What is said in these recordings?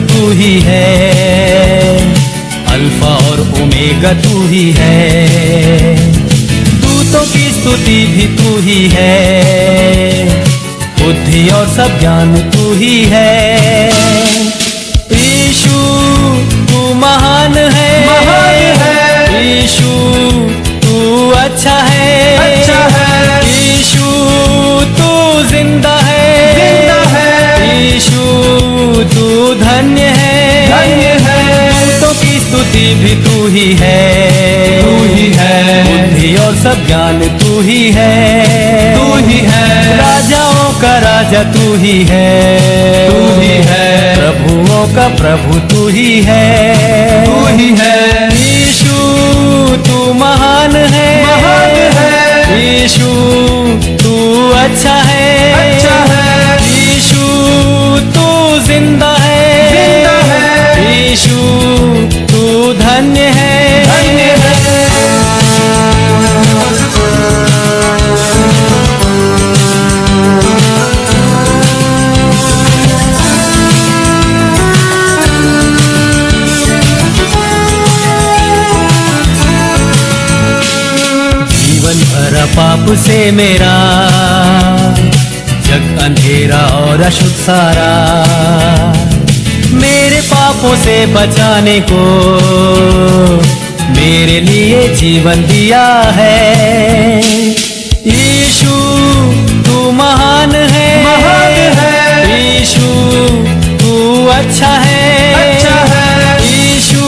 तू ही है, अल्फा और ओमेगा तू ही है। दूतों की स्तुति भी तू ही है, बुद्धि और सब ज्ञान तू ही है। यीशु तू महान है, यीशु तू अच्छा है, यीशु तू जिंदा है, यीशु तू धन्य है। दूतों की स्तुति भी तू ही है, बुद्धि और सब ज्ञान तू ही है, राजाओं का राजा तू ही है, प्रभुओं का प्रभु तू ही है। यीशु तू महान है, यीशु तू अच्छा है, यीशु तू जिंदा है, यीशु तू धन्य है। जीवन भरा पाप से मेरा, जग अंधेरा और अशुद्ध सारा, मेरे पापों से बचाने को मेरे लिए जीवन दिया है। यीशु तू महान है, यीशु तू अच्छा है, यीशु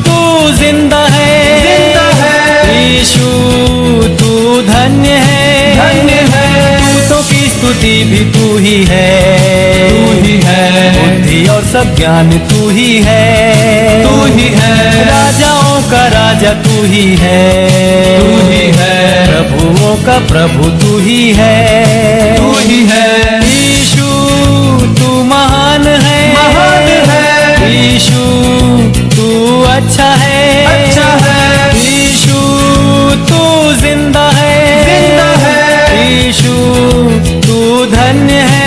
तू जिंदा है, यीशु तू धन्य है। दूतों की स्तुति भी तू ही है, बुद्धि और सब ज्ञान तू ही है, राजाओं का राजा तू ही है, प्रभुओं का प्रभु तू ही है। यीशु तू महान है, यीशु तू अच्छा है, यीशु तू जिंदा है, यीशु तू धन्य है।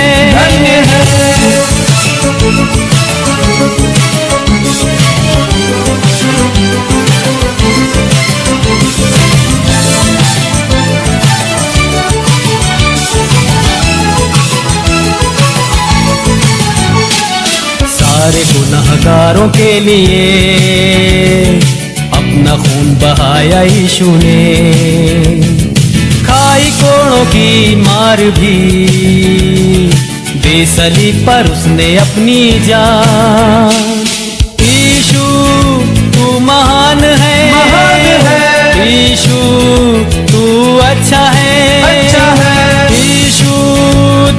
सारे गुनहगारों के लिए अपना खून बहाया यीशु ने, खाई कोड़ों की मार भी दे सलीब पर उसने अपनी जान। यीशु तू महान है, यीशु तू अच्छा है, यीशु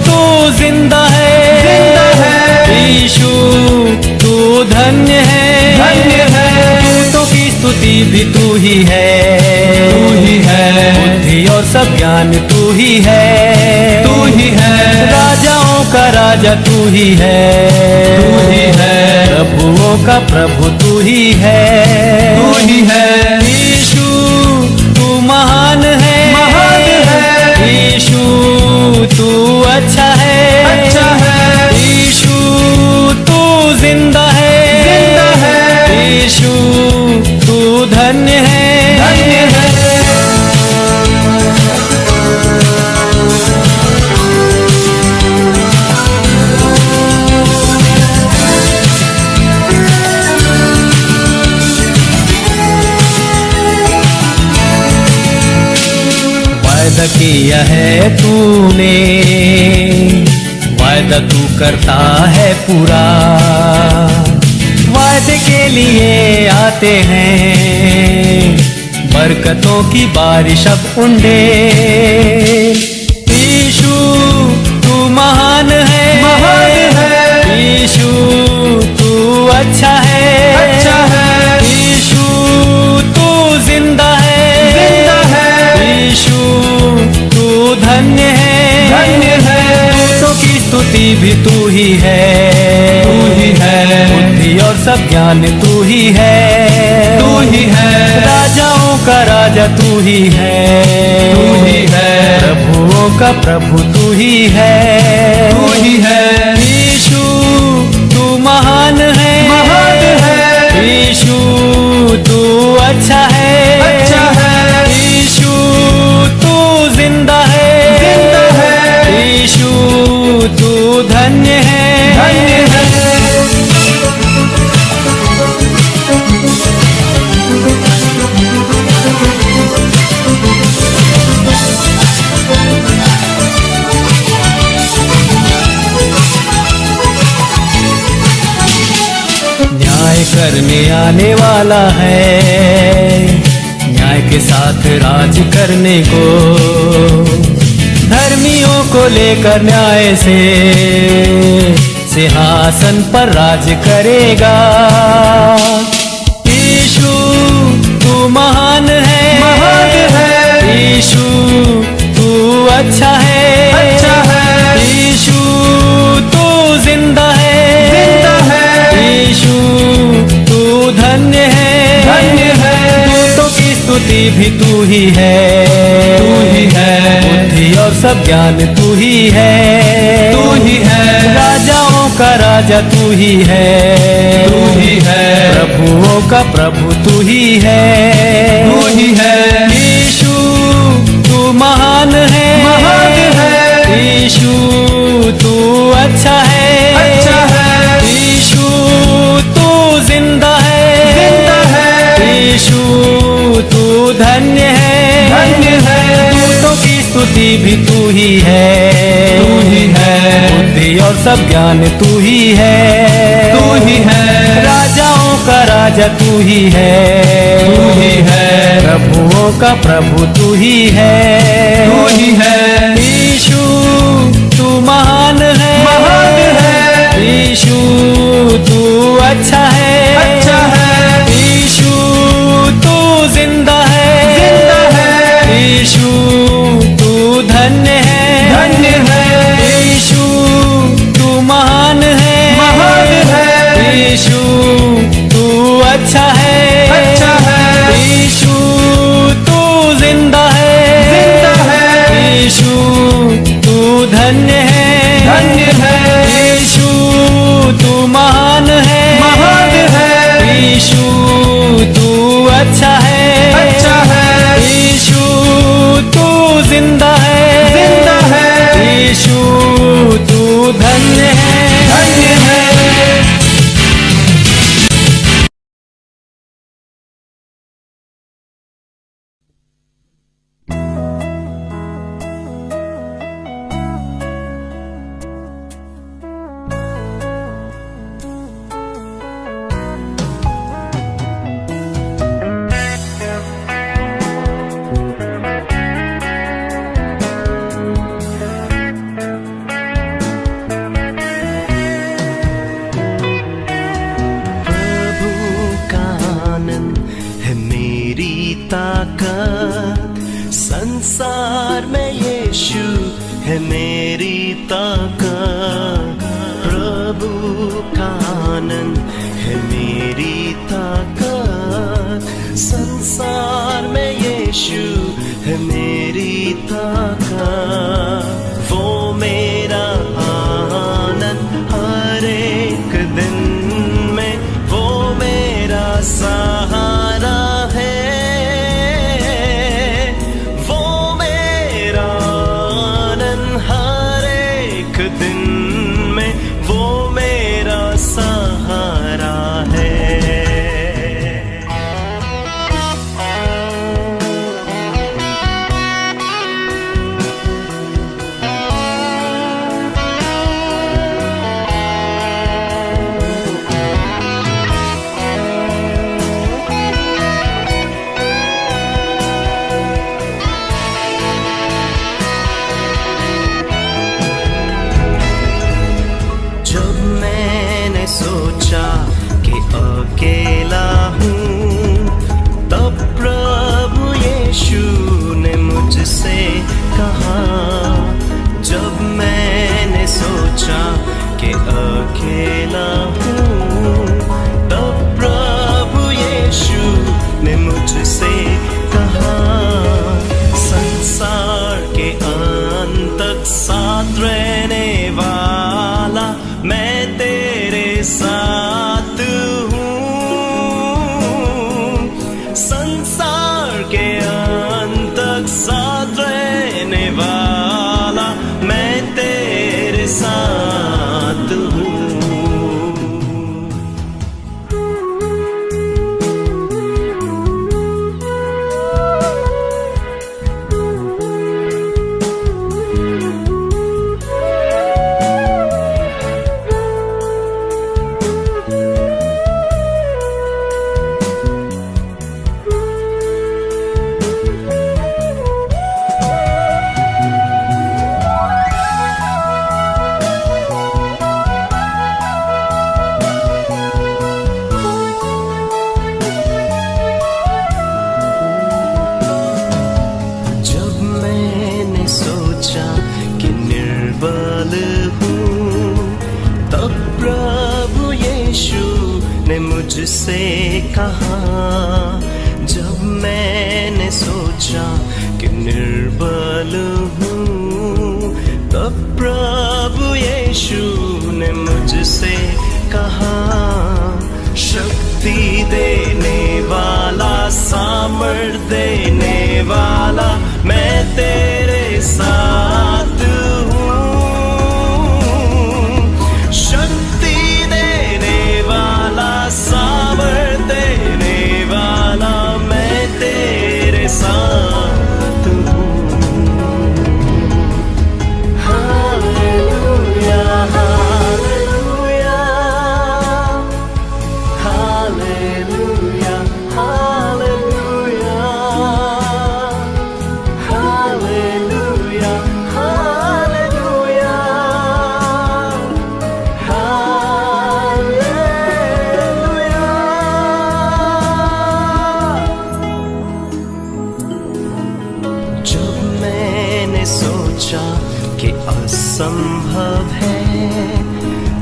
तू जिंदा है, यीशु तू धन्य है। दूतों की स्तुति भी तू ही है, बुद्धि और सब ज्ञान तू ही है, राजाओं का राजा तू ही है, प्रभुओं का प्रभु तू ही है। यीशु तू महान है, यीशु तू अच्छा है, यीशु तू जिंदा है, यीशु तू धन्य है। वायदा किया है तूने, वायदा तू करता है पूरा, वायदे के लिए आते हैं बरकतों की बारिश अब उंडे। यीशु तू महान है, यीशु तू अच्छा है, यीशु तू जिंदा है, यीशु तू धन्य है। दूतों की स्तुति भी तू ही है, बुद्धि और सब ज्ञान तू ही है, राजाओं का राजा तू ही है, प्रभुओं का प्रभु तू ही है। यीशु तू महान करने आने वाला है, न्याय के साथ राज करने को। धर्मियों को लेकर न्याय से सिंहासन पर राज करेगा। यीशु तू महान है, महान है। यीशु तू अच्छा है, अच्छा है। यीशु तू जिंदा है, जिंदा है। यीशु तू धन्य है, धन्य है। दूतों की स्तुति भी तू ही है, तू ही है। बुद्धि और सब ज्ञान तू ही है, तू ही है। राजाओं का राजा तू ही है, तू ही है। प्रभुओं का प्रभु तू ही है, तू ही है। यीशु तू महान है, महान है। यीशु तू अच्छा है, अच्छा है। यीशु तू जिंदा है, जिंदा है। यीशु तू धन्य है, धन्य है। दूतों की स्तुति भी तू ही है, तू ही है। बुद्धि और सब ज्ञान तू ही है, तू ही है। राजाओं का राजा तू ही है, तू ही है। प्रभुओं का प्रभु तू ही है, तू ही है। यीशु तू महान है, महान है। यीशु तू अच्छा है, अच्छा है। यीशु तू जिंदा है, जिंदा है। यीशु तू धन्य है, धन्य है। यीशु तू महान है, महान है। यीशु तू अच्छा है, अच्छा है। यीशु तू जिंदा है, जिंदा है। यीशु तू धन्य है, धन्य है। यीशु तू महान है, महान है। यीशु तू अच्छा है, अच्छा है। यीशु तू जिंदा है, जिंदा है। यीशु तू धन्य है, धन्य है। संसार में यीशु है मेरी ताकत, प्रभु का आनंद है मेरी ताकत। संसार में यीशु है मेरी ताकत, वो मेरा आनंद हर एक दिन में, वो मेरा सहारा है, दिन में वो मेरा सहारा है। सोचा कि अकेला हूँ, तब प्रभु यीशु ने मुझसे कहा। जब मैंने सोचा कि अकेला हूँ, तब प्रभु यीशु ने मुझसे कहा। संसार के अंत तक साथ रहने वाला मैं तेरे साथ हूँ। संसार के अंत तक साथ रहने वाला मैं तेरे साथ हूँ। सोचा कि निर्बल हूँ, तब प्रभु यीशु ने मुझसे कहा। जब मैंने सोचा कि निर्बल हूँ, तब प्रभु यीशु ने मुझसे कहा। शक्ति देने वाला, सामर्थ देने वाला, मैं तेरे साथ हूँ। शक्ति देने वाला, सामर्थ देने वाला, मैं तेरे साथ हूँ। Hallelujah, hallelujah, hallelujah, hallelujah, hallelujah, hallelujah, hallelujah. जब मैंने सोचा कि असंभव है,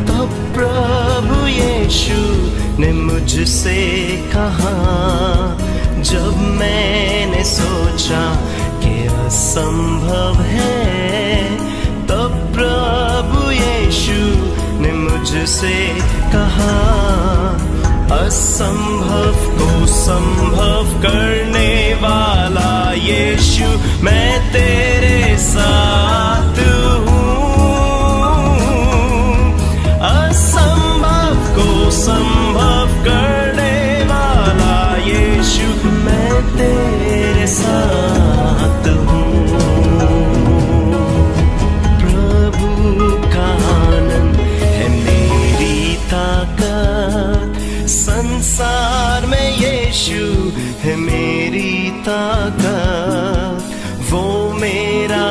तब प्रभु यीशु ने मुझसे कहा। जब मैंने सोचा कि असंभव है, तब प्रभु यीशु ने मुझसे कहा। असंभव को संभव करने वाला यीशु, मैं तेरे साथ हूँ। असंभव को संभव करने वाला यीशु, मैं तेरे साथ हूँ। प्रभु का आनंद है मेरी ताकत, संसार में यीशु है मेरी ताकत। वो मेरा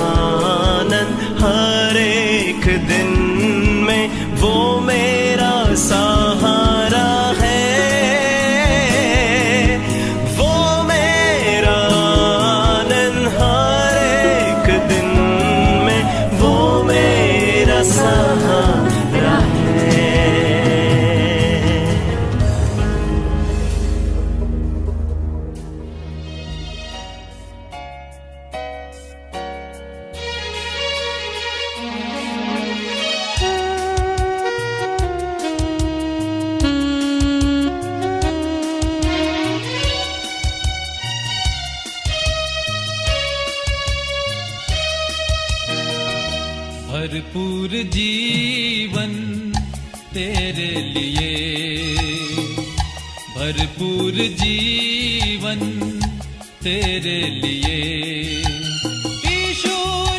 आनंद हर एक दिन में, वो मेरा सहारा है। वो मेरा आनंद हर एक दिन में, वो मेरा सहारा है। भरपूर जीवन तेरे लिए, भरपूर जीवन तेरे लिए यीशु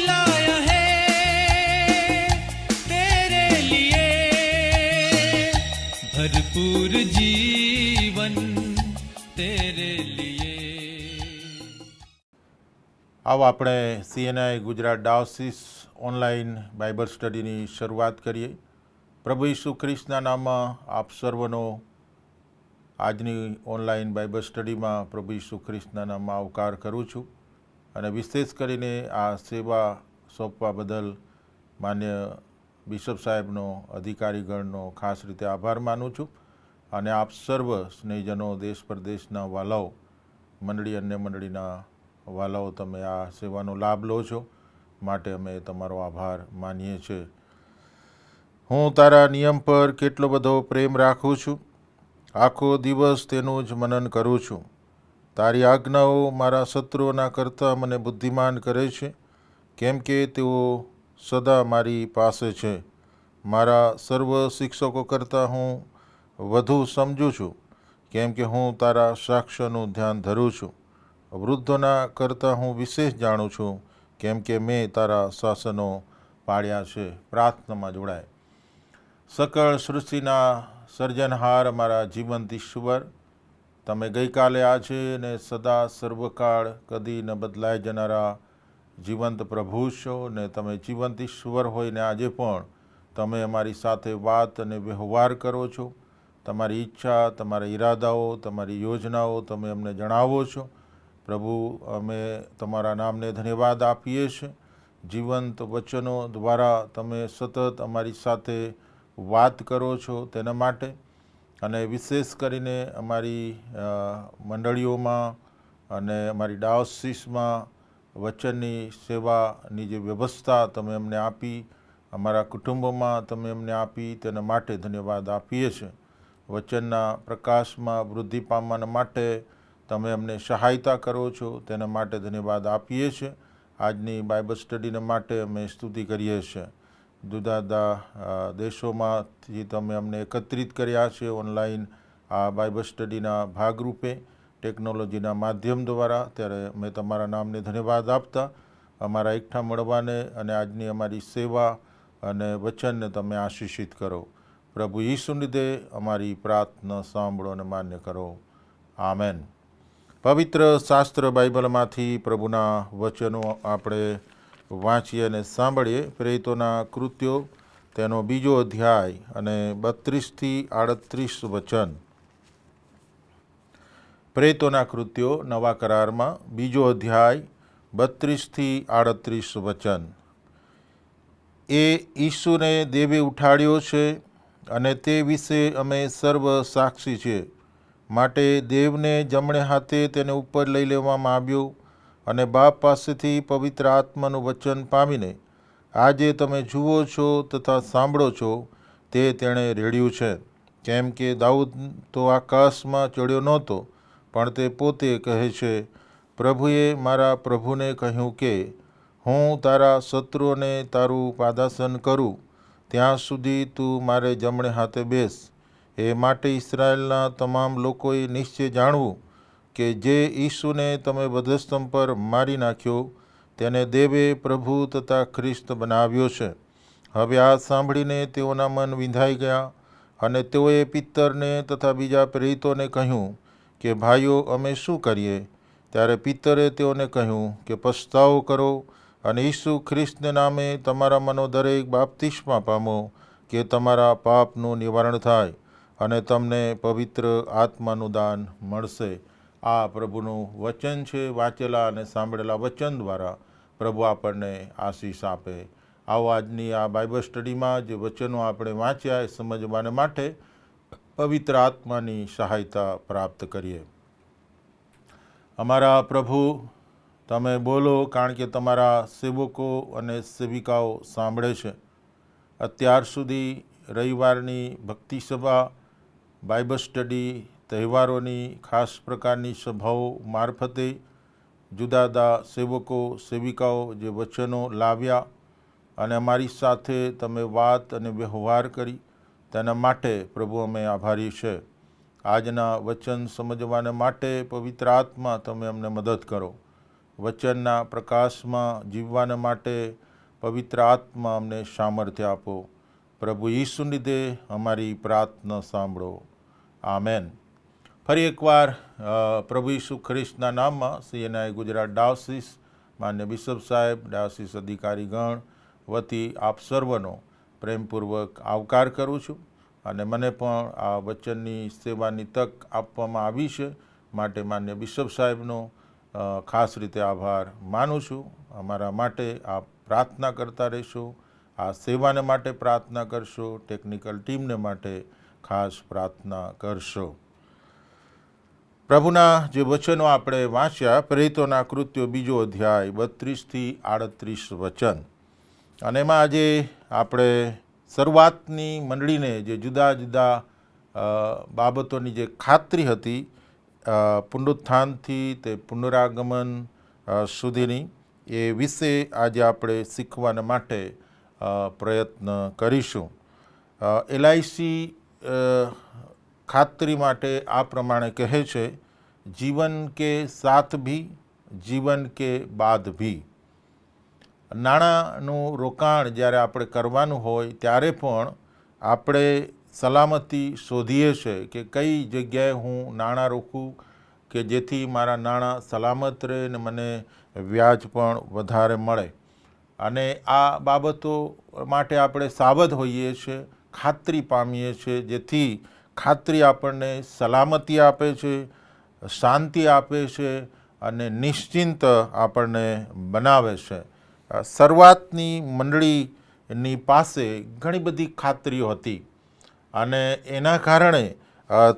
लाया है तेरे लिए। भरपूर जीवन तेरे लिए। આવો આપણે CNI Gujarat dioceses online Bible સ્ટડીની શરૂઆત કરીએ. પ્રભુ ઈસુ ખ્રિસ્તના નામમાં આપ સર્વનો આજની ઓનલાઈન બાઇબલ સ્ટડીમાં પ્રભુ ઈસુ ખ્રિસ્તના નામમાં આવકાર કરું છું અને વિશેષ કરીને આ સેવા સોંપવા બદલ માન્ય બિશપ સાહેબનો, અધિકારીગણનો ખાસ રીતે આભાર માનું છું અને આપ સર્વ સ્નેહીજનો, દેશ પરદેશના વાલાઓ, મંડળી, અન્ય મંડળીના વાલાઓ, તમે આ સેવાનો લાભ લો છો માટે અમે તમારો આભાર માનીએ છીએ. હું તારા નિયમ પર કેટલો બધો પ્રેમ રાખું છું, આખો દિવસ તેનું જ મનન કરું છું. તારી આજ્ઞાઓ મારા શત્રુઓના કરતાં મને બુદ્ધિમાન કરે છે, કેમ કે તેઓ સદા મારી પાસે છે. મારા સર્વ શિક્ષકો કરતાં હું વધુ સમજું છું, કેમ કે હું તારા સાક્ષ્યનું ધ્યાન ધરું છું. વૃદ્ધોના કરતાં હું વિશેષ જાણું છું, કેમ કે મેં તારા શાસનો પાળ્યા છે. પ્રાર્થનામાં જોડાય. સકળ સૃષ્ટિના સર્જનહાર અમારા જીવંત ઈશ્વર, તમે ગઈકાલે, આજે ને સદા સર્વકાળ કદી ન બદલાઈ જનારા જીવંત પ્રભુ છો ને તમે જીવંત ઈશ્વર હોઈને આજે પણ તમે અમારી સાથે વાત અને વ્યવહાર કરો છો. તમારી ઈચ્છા, તમારા ઈરાદાઓ, તમારી યોજનાઓ તમે અમને જણાવો છો. પ્રભુ, અમે તમારા નામને ધન્યવાદ આપીએ છીએ જીવંત વચનો દ્વારા તમે સતત અમારી સાથે વાત કરો છો તેના માટે, અને વિશેષ કરીને અમારી મંડળીઓમાં અને અમારી ડાયોસીસમાં વચનની સેવાની જે વ્યવસ્થા તમે અમને આપી, અમારા કુટુંબોમાં તમે અમને આપી, તેના માટે ધન્યવાદ આપીએ છીએ. વચનના પ્રકાશમાં વૃદ્ધિ પામવા માટે તમે અમને સહાયતા કરો છો, તેના માટે ધન્યવાદ આપીએ છીએ. આજની બાઇબલ સ્ટડીને માટે અમે સ્તુતિ કરીએ છીએ. જુદા જુદા દેશોમાંથી તમે અમને એકત્રિત કર્યા છે ઓનલાઈન આ બાઇબલ સ્ટડીના ભાગરૂપે ટેકનોલોજીના માધ્યમ દ્વારા. ત્યારે અમે તમારા નામને ધન્યવાદ આપતા અમારા એકઠા મળવાને અને આજની અમારી સેવા અને વચનને તમે આશીષિત કરો. પ્રભુ ઈસુની લીધે અમારી પ્રાર્થના સાંભળો અને માન્ય કરો. આમેન. પવિત્ર શાસ્ત્ર બાઇબલમાંથી પ્રભુના વચનો આપણે વાંચીએ અને સાંભળીએ. પ્રેરિતોના કૃત્યો તેનો 2 અધ્યાય અને 32 થી 38 વચન. પ્રેરિતોના કૃત્યો નવા કરારમાં 2 અધ્યાય 32 થી 38 વચન. એ ઈસુને દેવે ઉઠાડ્યો છે અને તે વિશે અમે સર્વ સાક્ષી છીએ. માટે દેવને જમણે હાથે તેને ઉપર લઈ લેવામાં આવ્યો અને બાપ પાસેથી પવિત્ર આત્માનું વચન પામીને આજે તમે જુઓ છો તથા સાંભળો છો તે તેણે રેડ્યું છે. કેમ કે દાઉદ તો આકાશમાં ચડ્યો નહોતો, પણ તે પોતે કહે છે, પ્રભુએ મારા પ્રભુને કહ્યું કે હું તારા શત્રુઓને તારું પાદાસન કરું ત્યાં સુધી તું મારે જમણે હાથે બેસ. એ માટે ઇસરાયેલના તમામ લોકોએ નિશ્ચય જાણવું કે જે ઈસુને તમે વધસ્તંભ પર મારી નાખ્યો તેને દેવે પ્રભુ તથા ખ્રિસ્ત બનાવ્યો છે. હવે આ સાંભળીને તેઓના મન વિંધાઈ ગયા અને તેઓએ પિત્તરને તથા બીજા પ્રેરિતોને કહ્યું કે ભાઈઓ, અમે શું કરીએ? ત્યારે પિત્તરે તેઓને કહ્યું કે પસ્તાવો કરો અને ઈસુ ખ્રિસ્તને નામે તમારામાંનો દરેક બાપ્તિસ્મા પામો કે તમારા પાપનું નિવારણ થાય અને તમને પવિત્ર આત્માનું દાન મળશે. આ પ્રભુનું વચન છે. વાંચેલા અને સાંભળેલા વચન દ્વારા પ્રભુ આપણને આશીષ આપે. આવો આજની આ બાઇબલ સ્ટડીમાં જે વચનો આપણે વાંચ્યા એ સમજવાને માટે પવિત્ર આત્માની સહાયતા પ્રાપ્ત કરીએ. અમારા પ્રભુ, તમે બોલો, કારણ કે તમારા સેવકો અને સેવિકાઓ સાંભળે છે. અત્યાર સુધી રવિવારની ભક્તિ સભા, બાઇબલ સ્ટડી, તહેવારોની ખાસ પ્રકારની સભાઓ મારફતે જુદા જુદા સેવકો સેવિકાઓ જે વચનો લાવ્યા અને અમારી સાથે તમે વાત અને વ્યવહાર કરી, તેના માટે પ્રભુ અમે આભારી છે. આજના વચન સમજવાને માટે પવિત્ર આત્મા તમે અમને મદદ કરો. વચનના પ્રકાશમાં જીવવાને માટે પવિત્ર આત્મા અમને સામર્થ્ય આપો. પ્રભુ ઈસુને લીધે અમારી પ્રાર્થના સાંભળો. આમેન. ફરી એકવાર પ્રભુ ઈસુ ખ્રિસ્તના નામમાં CNI ગુજરાત ડાયોસીસ, માન્ય બિશપ સાહેબ, ડાયોસીસ અધિકારીગણ વતી આપ સર્વનો પ્રેમપૂર્વક આવકાર કરું છું. અને મને પણ આ વચનની સેવાની તક આપવામાં આવી છે માટે માન્ય બિશપ સાહેબનો ખાસ રીતે આભાર માનું છું. અમારા માટે આપ પ્રાર્થના કરતા રહેશો, આ સેવાને માટે પ્રાર્થના કરશો, ટેકનિકલ ટીમને માટે ખાસ પ્રાર્થના કરશો. પ્રભુના જે વચનો આપણે વાંચ્યા, પ્રેરિતોના કૃત્યો 2 અધ્યાય 32 થી 38 વચન. અને એમાં આજે આપણે શરૂઆતની મંડળીને જે જુદા જુદા બાબતોની જે ખાતરી હતી પુનરુત્થાનથી તે પુનરાગમન સુધીની, એ વિશે આજે આપણે શીખવાના માટે પ્રયત્ન કરીશું. LIC ખાતરી માટે આ પ્રમાણે કહે છે, જીવન કે સાથ ભી, જીવન કે બાદ ભી. નાણાંનું રોકાણ જ્યારે આપણે કરવાનું હોય ત્યારે પણ આપણે સલામતી શોધીએ છીએ કે કઈ જગ્યાએ હું નાણાં રોકું કે જેથી મારા નાણાં સલામત રહે ને મને વ્યાજ પણ વધારે મળે. અને આ બાબતો માટે આપણે સાવધ હોઈએ છીએ, ખાતરી પામીએ છીએ, જેથી ખાતરી આપણને સલામતી આપે છે, શાંતિ આપે છે અને નિશ્ચિંત આપણને બનાવે છે. શરૂઆતની મંડળીની પાસે ઘણી બધી ખાતરીઓ હતી અને એના કારણે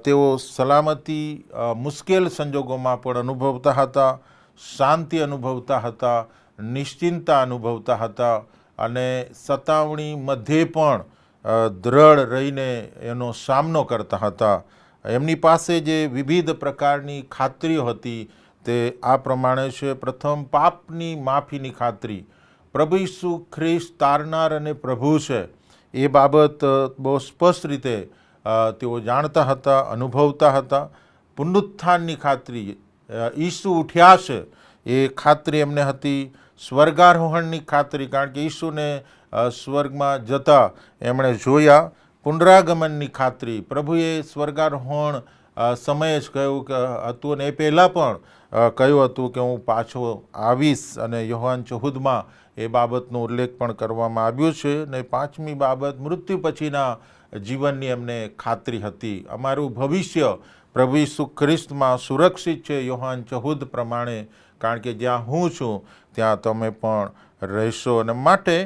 તેઓ સલામતી મુશ્કેલ સંજોગોમાં પણ અનુભવતા હતા, શાંતિ અનુભવતા હતા, નિશ્ચિંતતા અનુભવતા હતા અને સતાવણી મધ્યે પણ દ્રઢ રહીને એનો સામનો કરતા હતા. એમની પાસે જે વિવિધ પ્રકારની ખાતરીઓ હતી તે આ પ્રમાણે છે. પ્રથમ, પાપની માફીની ખાતરી. પ્રભુ ઈસુ ખ્રિસ્ત તારનાર અને પ્રભુ છે એ બાબત બહુ સ્પષ્ટ રીતે તેઓ જાણતા હતા, અનુભવતા હતા. પુનરુત્થાનની ખાતરી, ઈસુ ઉઠ્યા છે એ ખાતરી એમને હતી. સ્વર્ગારોહણની ખાતરી, કારણ કે ઈસુને સ્વર્ગમાં જતા એમણે જોયા. પુનરાગમનની ખાતરી, પ્રભુએ સ્વર્ગારોહણ સમયે જ કહ્યું કે હતું અને એ પહેલાં પણ કહ્યું હતું કે હું પાછો આવીશ, અને યોહાન 14માં એ બાબતનો ઉલ્લેખ પણ કરવામાં આવ્યો છે. અને પાંચમી બાબત, મૃત્યુ પછીના જીવનની એમને ખાતરી હતી. અમારું ભવિષ્ય પ્રભુ ઈસુ ખ્રિસ્તમાં સુરક્ષિત છે યોહાન 14 પ્રમાણે, કારણ કે જ્યાં હું છું ત્યાં તમે પણ રહેશો. અને માટે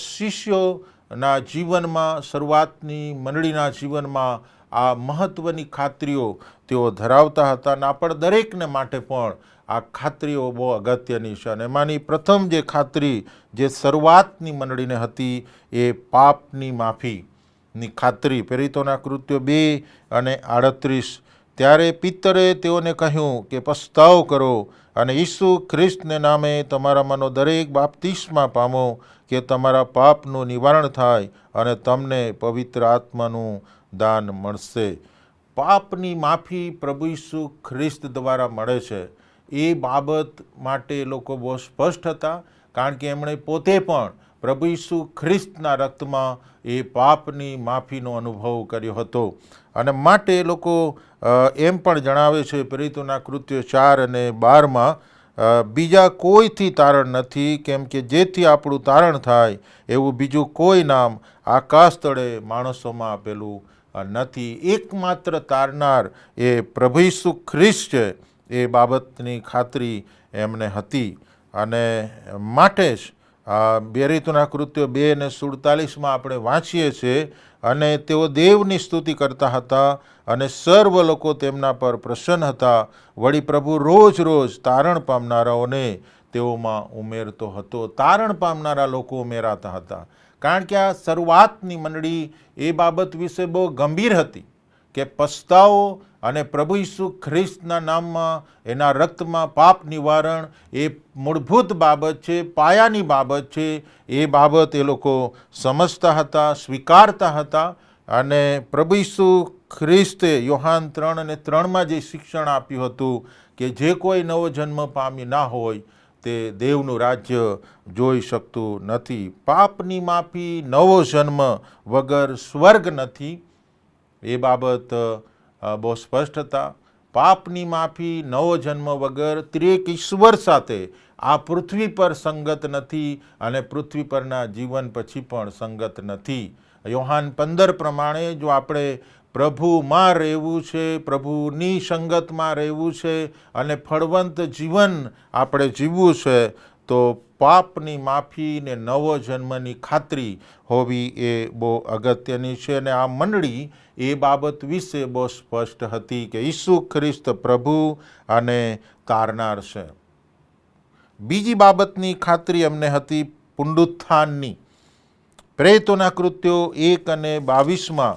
શિષ્યોના જીવનમાં, શરૂઆતની મંડળીના જીવનમાં આ મહત્ત્વની ખાતરીઓ તેઓ ધરાવતા હતા અને આપણે દરેકને માટે પણ આ ખાતરીઓ બહુ અગત્યની છે. અને એમાંની પ્રથમ જે ખાતરી જે શરૂઆતની મંડળીને હતી એ પાપની માફીની ખાતરી. પ્રેરિતોના કૃત્યો 2 અને 38. ત્યારે પિતરે તેઓને કહ્યું કે પસ્તાવ કરો અને ઈસુ ખ્રિસ્તને નામે તમારામાંનો દરેક બાપ્તિસ્મા પામો કે તમારા પાપનું નિવારણ થાય અને તમને પવિત્ર આત્માનું દાન મળશે. પાપની માફી પ્રભુ ઈસુ ખ્રિસ્ત દ્વારા મળે છે એ બાબત માટે લોકો બહુ સ્પષ્ટ હતા, કારણ કે એમણે પોતે પણ પ્રભુ ઈસુ ખ્રિસ્તના રક્તમાં એ પાપની માફીનો અનુભવ કર્યો હતો. અને માટે લોકો એમ પણ જણાવે છે પ્રેરિતોના કૃત્યો 4 અને 12માં, બીજા કોઈથી તારણ નથી, કેમ કે જેથી આપણું તારણ થાય એવું બીજું કોઈ નામ આકાશ તળે માણસોમાં આપેલું નથી. એકમાત્ર તારનાર એ પ્રભુ ઈસુ ખ્રિસ્ત છે એ બાબતની ખાતરી એમને હતી. અને માટે જ પ્રેરિતોના કૃત્યો 2 અને 47માં આપણે વાંચીએ છીએ, અને તેઓ દેવની સ્તુતિ કરતા હતા અને સર્વ લોકો તેમના પર પ્રસન્ન હતા. વળી પ્રભુ રોજ રોજ તારણ પામનારાઓને તેઓમાં ઉમેરતો હતો. તારણ પામનારા લોકો ઉમેરાતા હતા, કારણ કે આ શરૂઆતની મંડળી એ બાબત વિશે બહુ ગંભીર હતી કે પસ્તાવો અને પ્રભુ ઈસુ ખ્રિસ્તના નામમાં, એના રક્તમાં પાપ નિવારણ એ મૂળભૂત બાબત છે, પાયાની બાબત છે. એ બાબત એ લોકો સમજતા હતા, સ્વીકારતા હતા. અને પ્રભુ ઈસુ ખ્રિસ્તે યોહાન 3 અને 3માં જે શિક્ષણ આપ્યું હતું કે જે કોઈ નવો જન્મ પામી ના હોય તે દેવનું રાજ્ય જોઈ શકતું નથી. પાપની માફી, નવો જન્મ વગર સ્વર્ગ નથી, એ બાબત બહુ સ્પષ્ટ હતા. પાપની માફી, નવો જન્મ વગર ત્રિએક ઈશ્વર સાથે આ પૃથ્વી પર સંગત નથી અને પૃથ્વી પરના જીવન પછી પણ સંગત નથી. યોહાન 15 પ્રમાણે જો આપણે પ્રભુમાં રહેવું છે, પ્રભુની સંગતમાં રહેવું છે અને ફળવંત જીવન આપણે જીવવું છે, તો પાપની માફી ને નવો જન્મની ખાતરી હોવી એ બહુ અગત્યની છે. અને આ મંડળી એ બાબત વિશે બહુ સ્પષ્ટ હતી કે ઈસુ ખ્રિસ્ત પ્રભુ અને તારનાર છે. બીજી બાબતની ખાતરી એમને હતી પુનરુત્થાનની. પ્રેરિતોના કૃત્યો 1 અને 22માં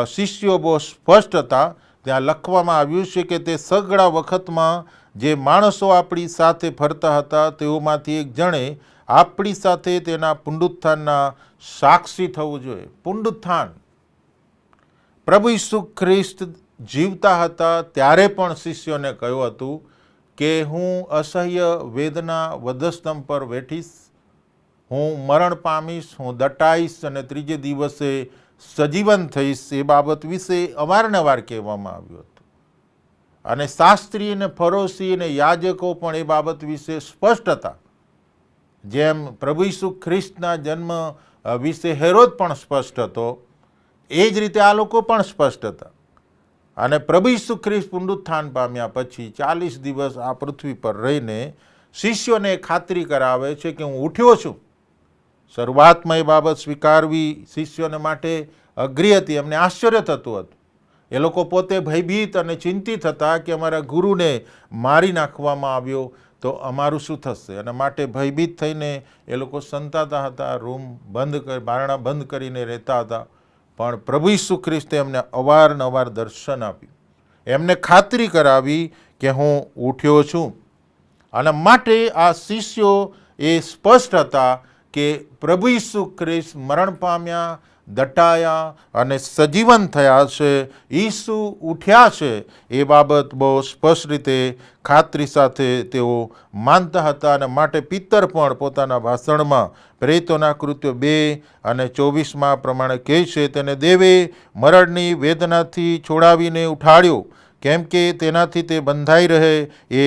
શિષ્યો બહુ સ્પષ્ટ હતા. ત્યાં લખવામાં આવ્યું છે કે તે સગળા વખતમાં જે માણસો આપણી સાથે ફરતા હતા તેઓમાંથી એક જણે આપણી સાથે તેના પુનરુત્થાનના સાક્ષી થવું જોઈએ. પુનરુત્થાન, પ્રભુ ઈસુ ખ્રિસ્ત જીવતા હતા ત્યારે પણ શિષ્યોને કહ્યું હતું કે હું અસહ્ય વેદના વધસ્તંભ પર વેઠીશ, હું મરણ પામીશ, હું દટાઈશ અને ત્રીજે દિવસે સજીવન થઈશ. એ બાબત વિશે અવારનવાર કહેવામાં આવ્યું હતું. અને શાસ્ત્રી અને ફરોશી અને યાજકો પણ એ બાબત વિશે સ્પષ્ટ હતા. જેમ પ્રભુ ઈસુ ખ્રિસ્તના જન્મ વિશે હેરોદ પણ સ્પષ્ટ હતો, એ જ રીતે આ લોકો પણ સ્પષ્ટ હતા. અને પ્રભુ ઈસુ ખ્રિસ્ત પુનરુત્થાન પામ્યા પછી 40 દિવસ આ પૃથ્વી પર રહીને શિષ્યોને ખાતરી કરાવે છે કે હું ઉઠ્યો છું. શરૂઆતમાં એ બાબત સ્વીકારવી શિષ્યોને માટે અઘરી હતી. એમને આશ્ચર્ય થતું હતું. એ લોકો પોતે ભયભીત અને ચિંતિત હતા કે અમારા ગુરુને મારી નાખવામાં આવ્યો તો અમારું શું થશે, અને માટે ભયભીત થઈને એ લોકો સંતાતા હતા. રૂમ બંધ કરી, બારણા બંધ કરીને રહેતા હતા. પણ પ્રભુ ઈસુ ખ્રિસ્તે એમને અવારનવાર દર્શન આપ્યું, એમને ખાતરી કરાવી કે હું ઉઠ્યો છું. અને માટે આ શિષ્યો એ સ્પષ્ટ હતા કે પ્રભુ ઈસુ ખ્રિસ્ત મરણ પામ્યા, દટાયા અને સજીવન થયા છે, ઈસુ ઉઠ્યા છે. એ બાબત બહુ સ્પષ્ટ રીતે ખાતરી સાથે તેઓ માનતા હતા. અને માટે પિત્તર પણ પોતાના ભાષણમાં પ્રેરિતોના કૃત્યો 2 અને 24 પ્રમાણે કહે છે, તેને દેવે મરણની વેદનાથી છોડાવીને ઉઠાડ્યો, કેમ કે તેનાથી તે બંધાઈ રહે એ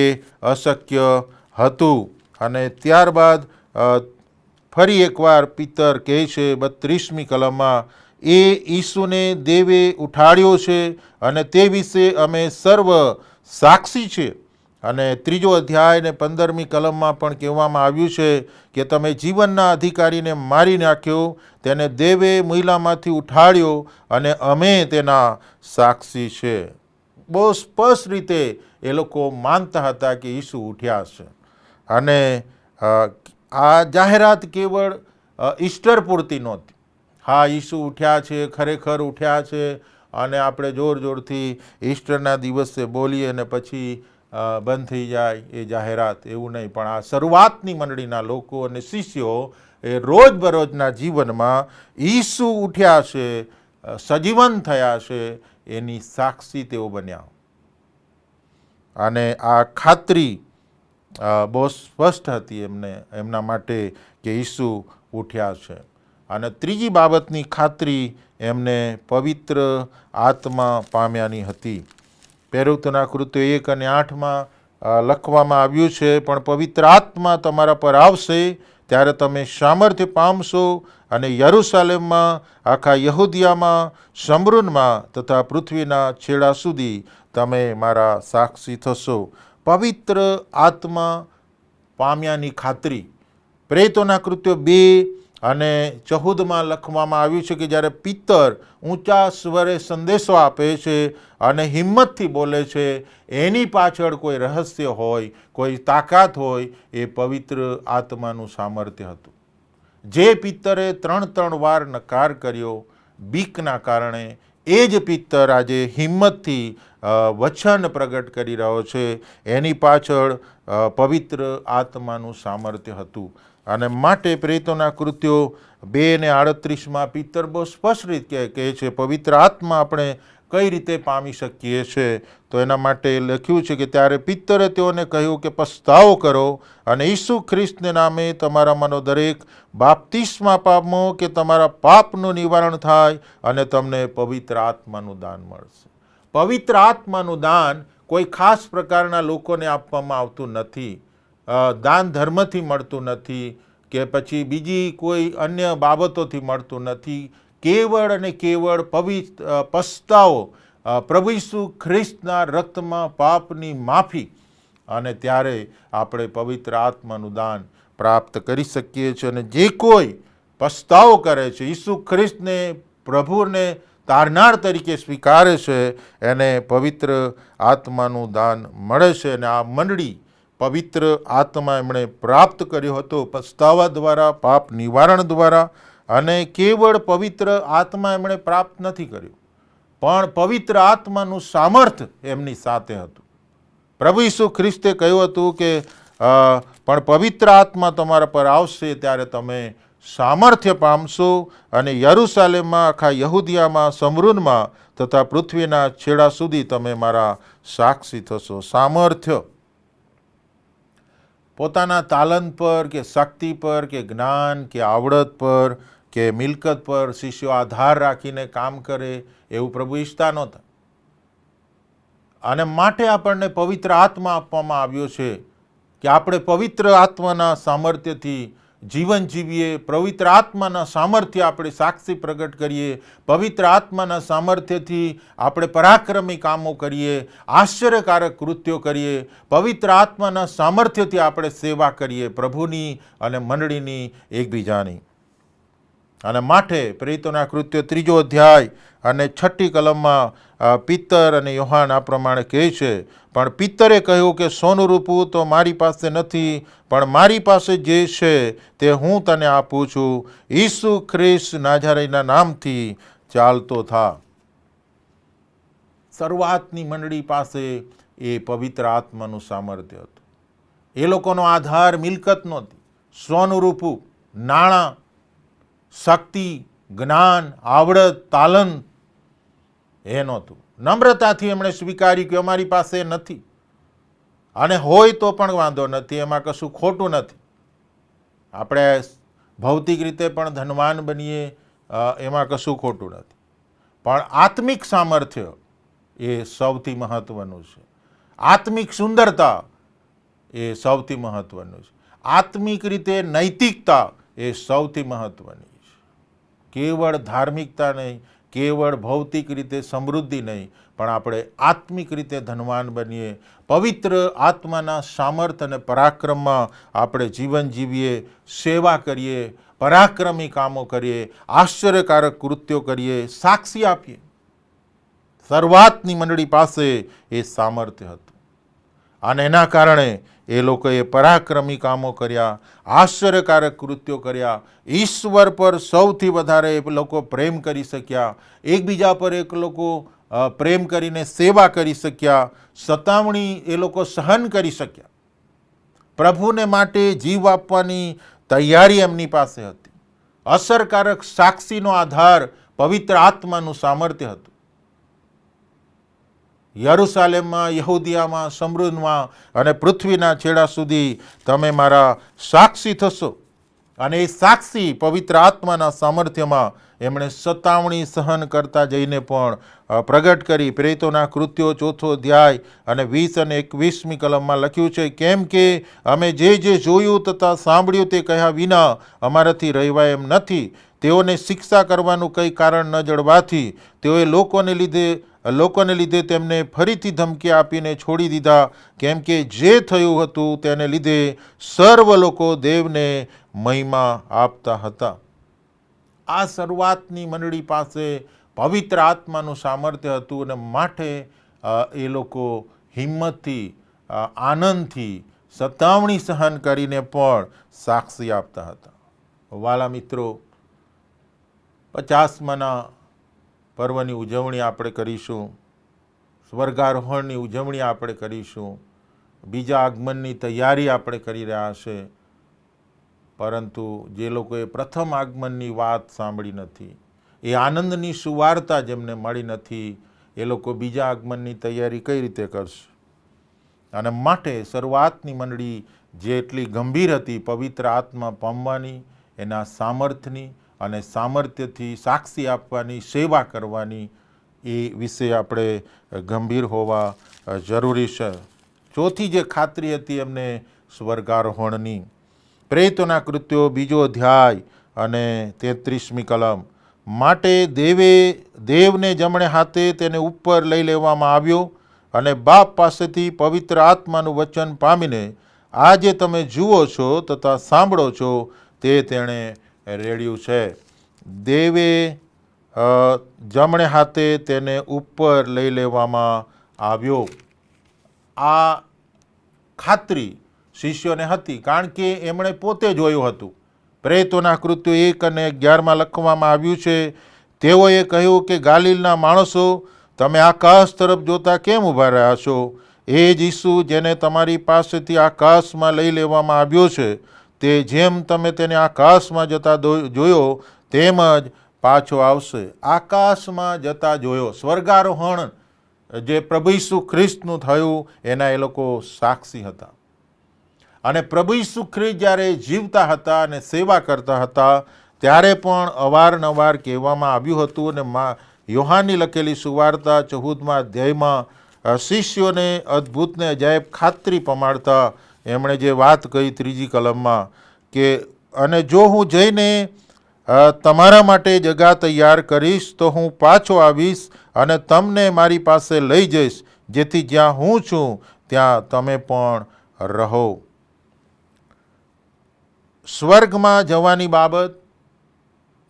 અશક્ય હતું. અને ત્યારબાદ ફરી એકવાર પિત્તર કહે છે 32મી કલમમાં, એ ઈસુને દેવે ઉઠાડ્યો છે અને તે વિશે અમે સર્વ સાક્ષી છે. અને 3જો અધ્યાય ને 15મી કલમમાં પણ કહેવામાં આવ્યું છે કે તમે જીવનના અધિકારીને મારી નાખ્યો, તેને દેવે મહિલામાંથી ઉઠાડ્યો અને અમે તેના સાક્ષી છે. બહુ સ્પષ્ટ રીતે એ લોકો માનતા હતા કે ઈસુ ઉઠ્યા છે. અને આ જાહેરાત કેવળ ઈસ્ટર પૂરતી નહોતી. હા, ઈસુ ઉઠ્યા છે, ખરેખર ઉઠ્યા છે, અને આપણે જોર જોરથી ઈસ્ટરના દિવસે બોલીએ અને પછી બંધ થઈ જાય એ જાહેરાત, એવું નહીં. પણ આ શરૂઆતની મંડળીના લોકો અને શિષ્યો એ રોજબરોજના જીવનમાં ઈસુ ઉઠ્યા છે, સજીવન થયા છે, એની સાક્ષી તેઓ બન્યા. અને આ ખાતરી બહુ સ્પષ્ટ હતી એમના માટે કે ઈસુ ઉઠ્યા છે. અને ત્રીજી બાબતની ખાતરી એમને પવિત્ર આત્મા પામ્યાની હતી. પ્રેરિતોના કૃત્યો 1 અને 8 લખવામાં આવ્યું છે, પણ પવિત્ર આત્મા તમારા પર આવશે ત્યારે તમે સામર્થ્ય પામશો અને યરૂશાલેમમાં, આખા યહૂદિયામાં, શમરૂનમાં તથા પૃથ્વીના છેડા સુધી તમે મારા સાક્ષી થશો. પવિત્ર આત્મા પામ્યાની ખાતરી પ્રેરિતોના કૃત્યો 2 અને 14 લખવામાં આવ્યું છે કે જ્યારે પિત્તર ઊંચા સ્વરે સંદેશો આપે છે અને હિંમતથી બોલે છે, એની પાછળ કોઈ રહસ્ય હોય, કોઈ તાકાત હોય, એ પવિત્ર આત્માનું સામર્થ્ય હતું. જે પિત્તરે 3 વાર નકાર કર્યો બીકના કારણે, એ જ પિત્તર આજે હિંમતથી વચન પ્રગટ કરી રહ્યો છે. એની પાછળ પવિત્ર આત્માનું સામર્થ્ય હતું. અને માટે પ્રેરિતોના કૃત્યો 2 અને 38 પિત્તર બહુ સ્પષ્ટ રીતે કહે છે પવિત્ર આત્મા આપણે કઈ રીતે પામી શકીએ છીએ. તો એના માટે લખ્યું છે કે ત્યારે પિત્તરે તેઓને કહ્યું કે પસ્તાવો કરો અને ઈસુ ખ્રિસ્તને નામે તમારામાંનો દરેક બાપ્તિસ્મા પામો કે તમારા પાપનું નિવારણ થાય અને તમને પવિત્ર આત્માનું દાન મળશે. પવિત્ર આત્માનું દાન કોઈ ખાસ પ્રકારના લોકોને આપવામાં આવતું નથી, દાન ધર્મથી મળતું નથી કે પછી બીજી કોઈ અન્ય બાબતોથી મળતું નથી. કેવળ અને કેવળ પસ્તાવો, પ્રભુ ઈસુ ખ્રિસ્તના રક્તમાં પાપની માફી, અને ત્યારે આપણે પવિત્ર આત્માનું દાન પ્રાપ્ત કરી શકીએ છીએ. અને જે કોઈ પસ્તાવો કરે છે, ઈસુ ખ્રિસ્તને પ્રભુને તારનાર તરીકે સ્વીકારે છે, એને પવિત્ર આત્માનું દાન મળે છે. અને આ મંડળી પવિત્ર આત્મા એમણે પ્રાપ્ત કર્યો હતો પસ્તાવા દ્વારા, પાપ નિવારણ દ્વારા. અને કેવળ પવિત્ર આત્મા એમણે પ્રાપ્ત નથી કર્યું, પણ પવિત્ર આત્માનું સામર્થ્ય એમની સાથે હતું. પ્રભુ ઈસુ ખ્રિસ્તે કહ્યું હતું કે પણ પવિત્ર આત્મા તમારા પર આવશે ત્યારે તમે સામર્થ્ય પામશો અને યરૂશાલેમમાં, આખા યહૂદિયામાં, શમરૂનમાં તથા પૃથ્વીના છેડા સુધી તમે મારા સાક્ષી થશો. સામર્થ્ય પોતાના તાલંત પર કે શક્તિ પર કે જ્ઞાન કે આવડત પર કે મિલકત પર શિષ્યો આધાર રાખીને કામ કરે એવું પ્રભુ ઈચ્છતા નહોતા. અને માટે આપણને પવિત્ર આત્મા આપવામાં આવ્યો છે કે આપણે પવિત્ર આત્માના સામર્થ્યથી જીવન જીવીએ, પવિત્ર આત્માના સામર્થ્ય આપણે સાક્ષી પ્રગટ કરીએ, પવિત્ર આત્માના સામર્થ્યથી આપણે પરાક્રમી કામો કરીએ, આશ્ચર્યકારક કૃત્યો કરીએ, પવિત્ર આત્માના સામર્થ્યથી આપણે સેવા કરીએ પ્રભુની અને મંડળીની એકબીજાની. અને માટે પ્રેરિતોના કૃત્યો 3 અધ્યાય અને 6 કલમમાં પિત્તર અને યોહાન આ પ્રમાણે કહે છે, પણ પિત્તરે કહ્યું કે સોનું રૂપું તો મારી પાસે નથી, પણ મારી પાસે જે છે તે હું તને આપું છું. ઈસુ ખ્રિસ્ત નાઝારીના નામથી ચાલતો થા. શરૂઆતની મંડળી પાસે એ પવિત્ર આત્માનું સામર્થ્ય હતું. એ લોકોનો આધાર મિલકત નહોતી, સોનું રૂપું, નાણાં, શક્તિ, જ્ઞાન, આવડત, તાલંત એ નહોતું. નમ્રતાથી એમણે સ્વીકાર્યું કે અમારી પાસે નથી, અને હોય તો પણ વાંધો નથી, એમાં કશું ખોટું નથી. આપણે ભૌતિક રીતે પણ ધનવાન બનીએ, એમાં કશું ખોટું નથી, પણ આત્મિક સામર્થ્ય એ સૌથી મહત્વનું છે. આત્મિક સુંદરતા એ સૌથી મહત્વનું છે. આત્મિક રીતે નૈતિકતા એ સૌથી મહત્વની છે. કેવળ ધાર્મિકતા નહીં, કેવળ ભૌતિક રીતે સમૃદ્ધિ નહીં, પણ આપણે આત્મિક રીતે ધનવાન બનીએ, પવિત્ર આત્માના સામર્થ્ય અને પરાક્રમમાં આપણે જીવન જીવીએ, સેવા કરીએ, પરાક્રમી કામો કરીએ, આશ્ચર્યકારક કૃત્યો કરીએ, સાક્ષી આપીએ. શરૂઆતની મંડળી પાસે એ સામર્થ્ય હતું, અને એના કારણે એ લોકોએ પરાક્રમી કામો કર્યા, આશ્ચર્યકારક કૃત્યો કર્યા. ઈશ્વર પર સૌથી વધારે એ લોકો પ્રેમ કરી શક્યા, એકબીજા પર એક લોકો પ્રેમ કરીને સેવા કરી શક્યા, સતામણી એ લોકો સહન કરી શક્યા. પ્રભુને માટે જીવ આપવાની તૈયારી એમની પાસે હતી. અસરકારક સાક્ષીનો આધાર પવિત્ર આત્માનું સામર્થ્ય હતું. યરુસાલેમમાં, યહૂદિયામાં, સમૃદ્ધમાં અને પૃથ્વીના છેડા સુધી તમે મારા સાક્ષી થશો. અને એ સાક્ષી પવિત્ર આત્માના સામર્થ્યમાં એમણે સતામણી સહન કરતા જઈને પણ પ્રગટ કરી. પ્રેરિતોના કૃત્યો 4 અધ્યાય અને 20 અને 21મી કલમમાં લખ્યું છે, કેમ કે અમે જે જોયું તથા સાંભળ્યું તે કહ્યા વિના અમારાથી રહેવાય એમ નથી. તેઓને શિક્ષા કરવાનું કંઈ કારણ ન જળવાથી તેઓએ લોકોને લીધે તેમને ફરીથી ધમકી આપીને છોડી દીધા, કેમ કે જે થયું હતું તેને લીધે સર્વ લોકો દેવને મહિમા આપતા હતા. આ શરૂઆતની મંડળી પાસે પવિત્ર આત્માનું સામર્થ્ય હતું, અને માટે એ લોકો હિંમતથી, આનંદથી, સતામણી સહન કરીને પણ સાક્ષી આપતા હતા. વાલા મિત્રો, 50માના પર્વની ઉજવણી આપણે કરીશું, સ્વર્ગારોહણની ઉજવણી આપણે કરીશું, બીજા આગમનની તૈયારી આપણે કરી રહ્યા છે. પરંતુ જે લોકોએ પ્રથમ આગમનની વાત સાંભળી નથી, એ આનંદની સુવાર્તા જેમને મળી નથી, એ લોકો બીજા આગમનની તૈયારી કઈ રીતે કરશે? અને માટે શરૂઆતની મંડળી જેટલી ગંભીર હતી પવિત્ર આત્મા પામવાની, એના સામર્થ્યની અને સામર્થ્યથી સાક્ષી આપવાની, સેવા કરવાની, એ વિશે આપણે ગંભીર હોવા જરૂરી છે. ચોથી જે ખાતરી હતી એમને સ્વર્ગારોહણની. પ્રેરિતોના કૃત્યો 2 અધ્યાય અને 33મી કલમ. માટે દેવને જમણે હાથે તેને ઉપર લઈ લેવામાં આવ્યો, અને બાપ પાસેથી પવિત્ર આત્માનું વચન પામીને આ જે તમે જુઓ છો તથા સાંભળો છો તે તેણે રેડ્યું છે. દેવે જમણે હાથે તેને ઉપર લઈ લેવામાં આવ્યો. આ ખાતરી શિષ્યોને હતી, કારણ કે એમણે પોતે જોયું હતું. પ્રેરિતોના કૃત્યો 1 અને 11માં લખવામાં આવ્યું છે, તેઓએ કહ્યું કે ગાલિલના માણસો, તમે આકાશ તરફ જોતા કેમ ઊભા રહ્યા છો? એ જ ઈસુ જેને તમારી પાસેથી આકાશમાં લઈ લેવામાં આવ્યો છે, તે જેમ તમે તેને આકાશમાં જતા જોયો તેમ જ પાછો આવશે. આકાશમાં જતા જોયો. સ્વર્ગારોહણ જે પ્રભુ ઈસુ ખ્રિસ્તનું થયું એના એ લોકો સાક્ષી હતા. અને પ્રભુ ઈસુ ખ્રિસ્ત જ્યારે જીવતા હતા અને સેવા કરતા હતા ત્યારે પણ અવારનવાર કહેવામાં આવ્યું હતું, અને યોહાનની લખેલી સુવાર્તા 14મા અધ્યાયમાં શિષ્યોને અદ્ભુતને અજાયબ ખાતરી પમાડતા એમણે જે વાત કહી 3જી કલમમાં, કે અને જો હું જઈને તમારા માટે જગા તૈયાર કરીશ તો હું પાછો આવીશ અને તમને મારી પાસે લઈ જઈશ, જેથી જ્યાં હું છું ત્યાં તમે પણ રહો. સ્વર્ગમાં જવાની બાબત,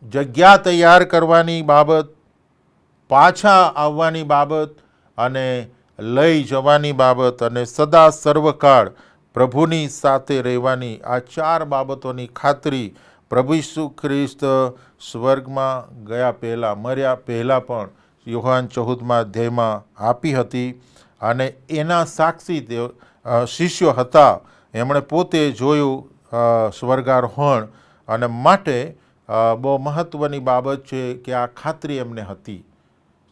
જગ્યા તૈયાર કરવાની બાબત, પાછા આવવાની બાબત અને લઈ જવાની બાબત અને સદા સર્વકાળ પ્રભુની સાથે રહેવાની, આ 4 બાબતોની ખાતરી પ્રભુ ઈસુ ખ્રિસ્ત સ્વર્ગમાં ગયા પહેલાં, મર્યા પહેલાં પણ યોહાન 14મા અધ્યાયમાં આપી હતી. અને એના સાક્ષી તે શિષ્યો હતા. એમણે પોતે જોયું સ્વર્ગારોહણ, અને માટે બહુ મહત્ત્વની બાબત છે કે આ ખાતરી એમને હતી.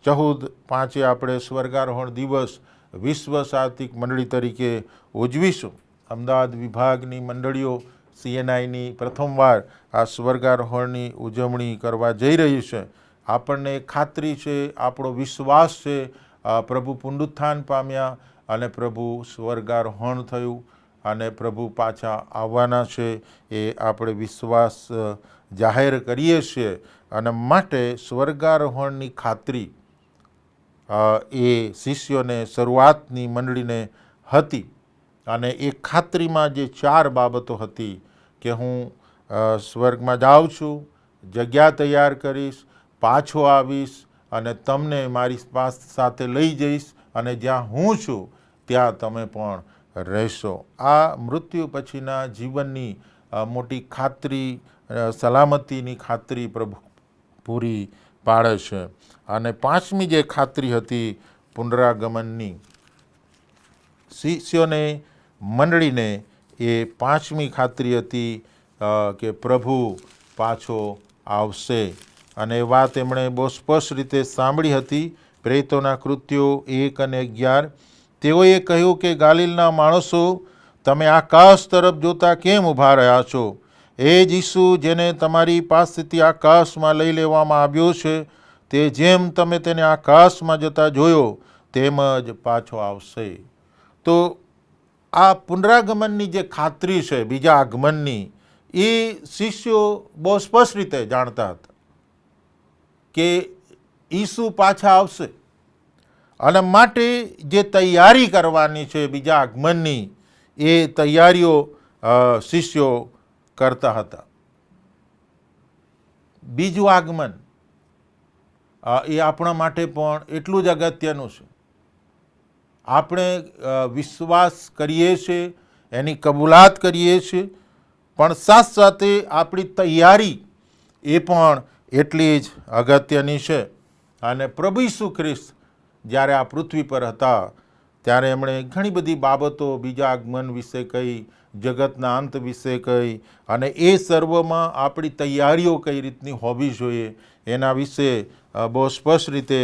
14/5 આપણે સ્વર્ગારોહણ દિવસ વિશ્વ સાહિત્યિક મંડળી તરીકે ઉજવીશું. અમદાવાદ વિભાગની મંડળીઓ CNIની પ્રથમવાર આ સ્વર્ગારોહણની ઉજવણી કરવા જઈ રહી છે. આપણને ખાતરી છે, આપણો વિશ્વાસ છે, પ્રભુ પુનરુત્થાન પામ્યા અને પ્રભુ સ્વર્ગારોહણ થયું અને પ્રભુ પાછા આવવાના છે, એ આપણે વિશ્વાસ જાહેર કરીએ છીએ. અને માટે સ્વર્ગારોહણની ખાતરી એ શિષ્યોને, શરૂઆતની મંડળીને હતી. અને એ ખાતરીમાં જે 4 બાબતો હતી કે હું સ્વર્ગમાં જાઉં છું, જગ્યા તૈયાર કરીશ, પાછો આવીશ અને તમને મારી સાથે લઈ જઈશ, અને જ્યાં હું છું ત્યાં તમે પણ રહેશો. આ મૃત્યુ પછીના જીવનની મોટી ખાતરી, સલામતીની ખાતરી પ્રભુ પૂરી પાડે છે. અને 5મી જે ખાતરી હતી પુનરાગમનની, શિષ્યોને, મંડળીને એ 5મી ખાતરી હતી કે પ્રભુ પાછો આવશે. અને એ વાત એમણે બહુ સ્પષ્ટ રીતે સાંભળી હતી. પ્રેરિતોના કૃત્યો 1 અને 11. તેઓએ કહ્યું કે ગાલિલના માણસો, તમે આકાશ તરફ જોતા કેમ ઊભા રહ્યા છો? એ જ ઈસુ જેને તમારી પાસેથી આકાશમાં લઈ લેવામાં આવ્યો છે, તે જેમ તમે તેને આકાશમાં જતા જોયો તેમ જ પાછો આવશે. તો આ પુનરાગમનની જે ખાતરી છે, બીજા આગમનની, એ શિષ્યો બહુ સ્પષ્ટ રીતે જાણતા હતા કે ઈસુ પાછા આવશે. અને માટે જે તૈયારી કરવાની છે બીજા આગમનની, એ તૈયારીઓ શિષ્યો કરતા હતા. બીજું આગમન એ આપણા માટે પણ એટલું જ અગત્યનું છે. આપણે વિશ્વાસ કરીએ છીએ, એની કબૂલાત કરીએ છીએ, પણ સાથે સાથે આપણી તૈયારી એ પણ એટલી જ અગત્યની છે. અને પ્રભુ ઈસુ ખ્રિસ્ત જ્યારે આ પૃથ્વી પર હતા ત્યારે એમણે ઘણી બધી બાબતો બીજા આગમન વિશે કહી, જગતના અંત વિશે કહી, અને એ સર્વમાં આપણી તૈયારીઓ કઈ રીતની હોવી જોઈએ એના વિશે બહુ સ્પષ્ટ રીતે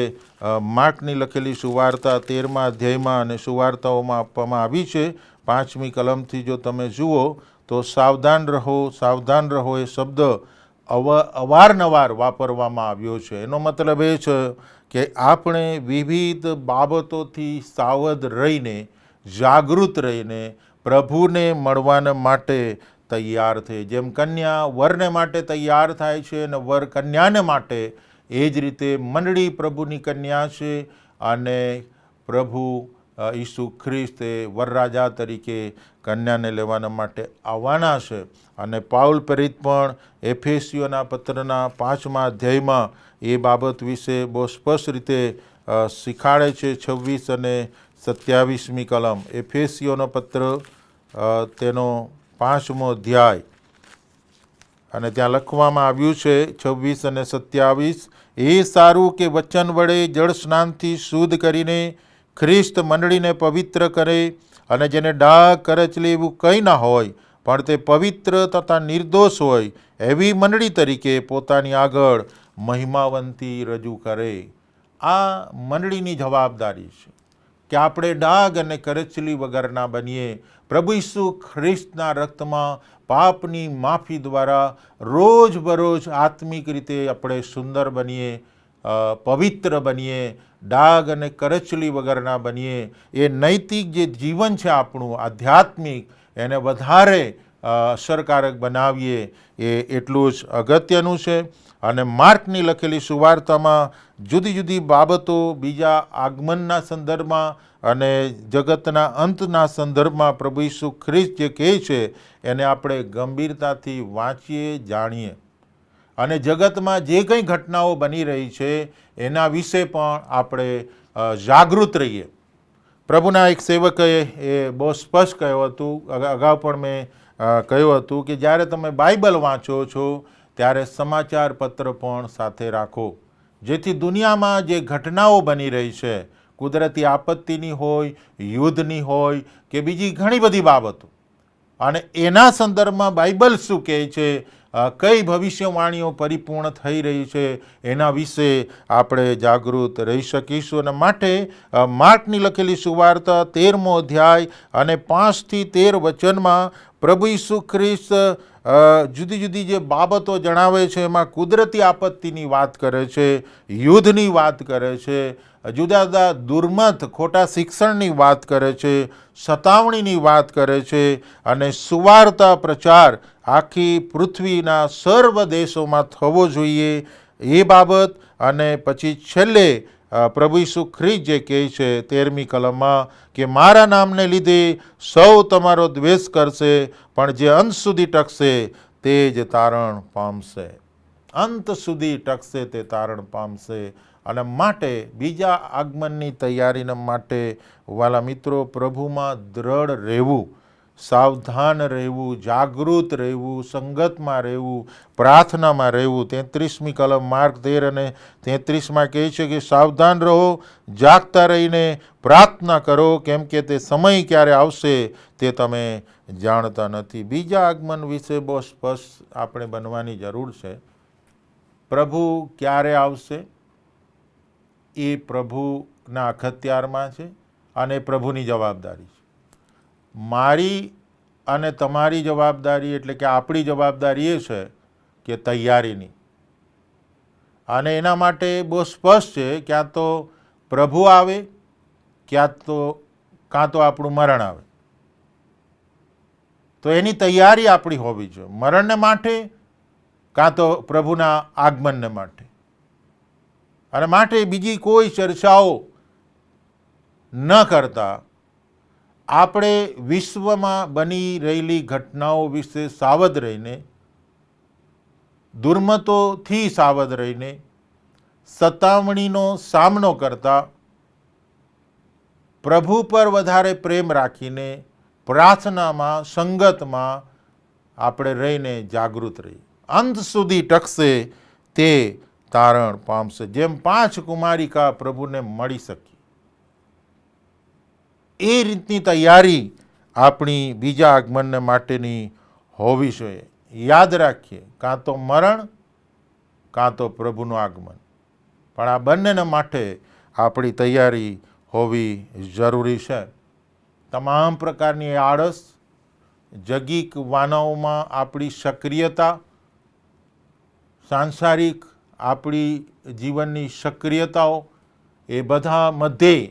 માર્કની લખેલી સુવાર્તા 13મા અધ્યાયમાં અને સુવાર્તાઓમાં આપવામાં આવી છે. 5મી કલમથી જો તમે જુઓ તો સાવધાન રહો, સાવધાન રહો એ શબ્દ અવારનવાર વાપરવામાં આવ્યો છે. એનો મતલબ એ છે કે આપણે વિવિધ બાબતોથી સાવધ રહીને, જાગૃત રહીને પ્રભુને મળવાના માટે તૈયાર થઈ. જેમ કન્યા વરને માટે તૈયાર થાય છે અને વર કન્યાને માટે, એ જ રીતે મંડળી પ્રભુની કન્યા છે અને પ્રભુ ઈસુ ખ્રિસ્ત એ વરરાજા તરીકે કન્યાને લેવાના માટે આવવાના છે. અને પાઉલ પ્રેરિત પણ એફેસીઓના પત્રના 5મા અધ્યાયમાં એ બાબત વિશે બહુ સ્પષ્ટ રીતે શીખાડે છે. 26 અને 27મી કલમ એફેસીઓનો પત્ર, તેનો 5મો અધ્યાય, અને ત્યાં લખવામાં આવ્યું છે 26 અને 27. એ સારું કે વચન વડે જળ સ્નાનથી શુદ્ધ કરીને ખ્રિસ્ત મંડળીને પવિત્ર કરે, અને જેને ડાઘ કરચલી એવું કંઈ ના હોય, પણ તે પવિત્ર તથા નિર્દોષ હોય એવી મંડળી તરીકે પોતાની આગળ મહિમાવંતી રજૂ કરે. આ મંડળીની જવાબદારી છે કે આપણે ડાઘ અને કરચલી વગરના બનીએ. પ્રભુ ઈસુ ખ્રિસ્તના રક્તમાં પાપની માફી દ્વારા રોજબરોજ આત્મિક રીતે આપણે સુંદર બનીએ, પવિત્ર બનીએ, ડાઘ અને કરચલી વગરના બનીએ. એ નૈતિક જે જીવન છે આપણું આધ્યાત્મિક, એને વધારે અસરકારક બનાવીએ એ એટલું જ અગત્યનું છે. અને માર્કની લખેલી સુવાર્તામાં જુદી જુદી બાબતો બીજા આગમનના સંદર્ભમાં અને જગતના અંતના સંદર્ભમાં પ્રભુ ઈસુ ખ્રિસ્ત જે કહે છે એને આપણે ગંભીરતાથી વાંચીએ, જાણીએ અને જગતમાં જે કંઈ ઘટનાઓ બની રહી છે એના વિશે પણ આપણે જાગૃત રહીએ. પ્રભુના એક સેવકે એ બહુ સ્પષ્ટ કહ્યું હતું, અગાઉ પણ મેં કહ્યું હતું કે જ્યારે તમે બાઇબલ વાંચો છો ત્યારે સમાચાર પત્ર પણ સાથે રાખો, જેથી દુનિયામાં જે ઘટનાઓ બની રહી છે, કુદરતી આપત્તિની હોય, યુદ્ધની હોય કે બીજી ઘણી બધી બાબતો, અને એના સંદર્ભમાં બાઇબલ શું કહે છે, કઈ ભવિષ્યવાણીઓ પરિપૂર્ણ થઈ રહી છે એના વિશે આપણે જાગૃત રહી શકીશું. અને માટે માર્કની લખેલી સુવાર્તા 13મો અધ્યાય અને 5 થી 13 વચનમાં પ્રભુ ઈસુ ખ્રિસ્ત જુદી જુદી જે બાબતો જણાવે છે એમાં કુદરતી આપત્તિની વાત કરે છે, યુદ્ધની વાત કરે છે, જુદા જુદા દુર્મત ખોટા શિક્ષણની વાત કરે છે, સતાવણીની વાત કરે છે અને સુવાર્તા પ્રચાર આખી પૃથ્વીના સર્વ દેશોમાં થવો જોઈએ એ બાબત. અને પછી છેલ્લે પ્રભુ ઈસુ ખ્રિસ્ત જે કહે છે 13મી કલમમાં કે મારા નામને લીધે સૌ તમારો દ્વેષ કરશે, પણ જે અંત સુધી ટકશે તે જ તારણ પામશે. અંત સુધી ટકશે તે તારણ પામશે. અને માટે બીજા આગમનની તૈયારીના માટે વાલા મિત્રો પ્રભુમાં દ્રઢ રહેવું, સાવધાન રહેવું, જાગૃત રહેવું, સંગતમાં રહેવું, પ્રાર્થનામાં રહેવું. 33મી કલમ માર્ક 13 અને 33માં કહે છે કે સાવધાન રહો, જાગતા રહીને પ્રાર્થના કરો, કેમ કે તે સમય ક્યારે આવશે તે તમે જાણતા નથી. બીજા આગમન વિશે બહુ સ્પષ્ટ આપણે બનવાની જરૂર છે. પ્રભુ ક્યારે આવશે એ પ્રભુના અખત્યારમાં છે અને પ્રભુની જવાબદારી છે. મારી અને તમારી જવાબદારી એટલે કે આપણી જવાબદારી એ છે કે તૈયારીની, અને એના માટે બહુ સ્પષ્ટ છે ક્યાં તો પ્રભુ આવે, કાં તો આપણું મરણ આવે. તો એની તૈયારી આપણી હોવી જોઈએ, મરણને માટે કાં તો પ્રભુના આગમનને માટે. અને માટે બીજી કોઈ ચર્ચાઓ ન કરતા આપણે વિશ્વમાં બની રહેલી ઘટનાઓ વિશે સાવધ રહીને, દુર્મતોથી સાવધ રહીને, સતાવણીનો સામનો કરતા પ્રભુ પર વધારે પ્રેમ રાખીને પ્રાર્થનામાં, સંગતમાં આપણે રહીને જાગૃત રહીએ. અંત સુધી ટકશે તે તારણ પામશે. જેમ 5 કુમારિકા પ્રભુને મળી શકી એ રીતની તૈયારી આપણી બીજા આગમનને માટેની હોવી જોઈએ. યાદ રાખીએ, કાં તો મરણ કાં તો પ્રભુનું આગમન, પણ આ બંનેના માટે આપણી તૈયારી હોવી જરૂરી છે. તમામ પ્રકારની આળસ, જગીક વાનાઓમાં આપણી સક્રિયતા, સાંસારિક આપણી જીવનની સક્રિયતાઓ, એ બધા મધ્યે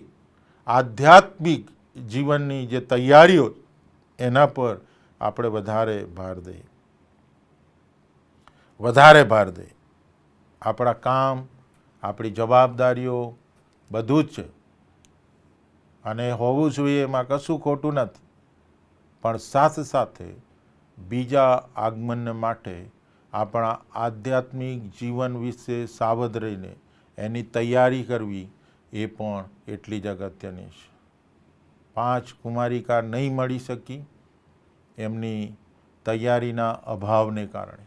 આધ્યાત્મિક જીવનની જે તૈયારીઓ એના પર આપણે વધારે ભાર દઈએ. આપણા કામ, આપણી જવાબદારીઓ બધું જ છે અને હોવું જોઈએ, એમાં કશું ખોટું નથી. પણ સાથે સાથે બીજા આગમનને માટે આપણા આધ્યાત્મિક જીવન વિશે સાવધ રહીને એની તૈયારી કરવી એ પણ એટલી જ અગત્યની છે. 5 કુમારિકા નહીં મળી શકી એમની તૈયારીના અભાવને કારણે.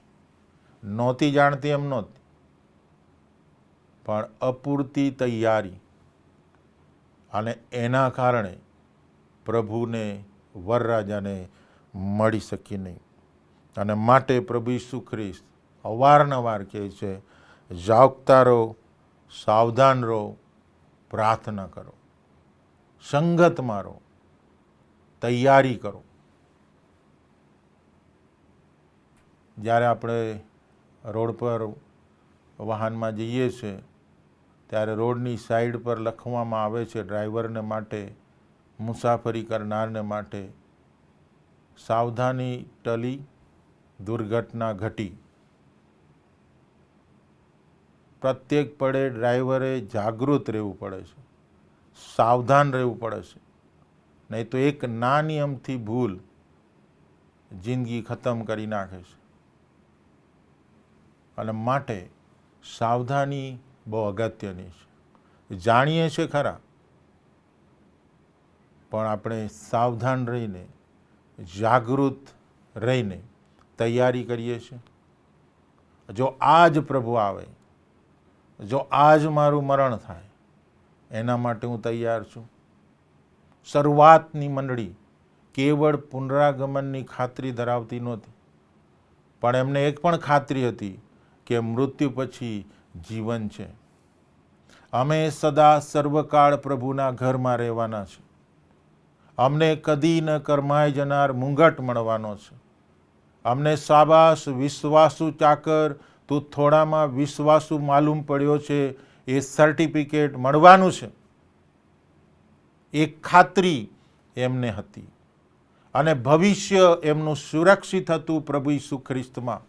નહોતી જાણતી એમ નહોતી, પણ અપૂરતી તૈયારી, અને એના કારણે પ્રભુને, વરરાજાને મળી શકી નહીં. અને માટે પ્રભુ ઈસુ ખ્રિસ્ત અવારનવાર કહે છે જાગતા રહો, સાવધાન રહો, પ્રાર્થના કરો, સંગતમાં રહો, તૈયારી કરો. જ્યારે આપણે રોડ પર વાહનમાં જઈએ છીએ ત્યારે રોડની સાઈડ પર લખવામાં આવે છે ડ્રાઈવરને માટે, મુસાફરી કરનારને માટે સાવધાની ટલી, દુર્ઘટના ઘટી. પ્રત્યેક પળે ડ્રાઈવરે જાગૃત રહેવું પડે છે, સાવધાન રહેવું પડે છે, નહીં તો એક નાની અમથી ભૂલ જિંદગી ખતમ કરી નાખે છે. અને માટે સાવધાની બહુ અગત્યની છે. જાણીએ છીએ ખરા, પણ આપણે સાવધાન રહીને, જાગૃત રહીને તૈયારી કરીએ છીએ. જો આજ પ્રભુ આવે, જો આજ મારું મરણ થાય, એના માટે હું તૈયાર છું. શરૂઆતની મંડળી કેવળ પુનરાગમનની ખાતરી ધરાવતી નહોતી, પણ એમને એક પણ ખાતરી હતી કે મૃત્યુ પછી જીવન છે. અમે સદા સર્વકાળ પ્રભુના ઘરમાં રહેવાના છે. અમને કદી ન કરમાઈ જનાર મુંગટ મળવાનો છે. અમને શાબાશ વિશ્વાસુ ચાકર, તું થોડામાં વિશ્વાસુ માલુમ પડ્યો છે, એ સર્ટિફિકેટ મળવાનું છે. એક ખાતરી એમને હતી અને ભવિષ્ય એમનું સુરક્ષિત હતું પ્રભુ ઈસુ ખ્રિસ્તમાં,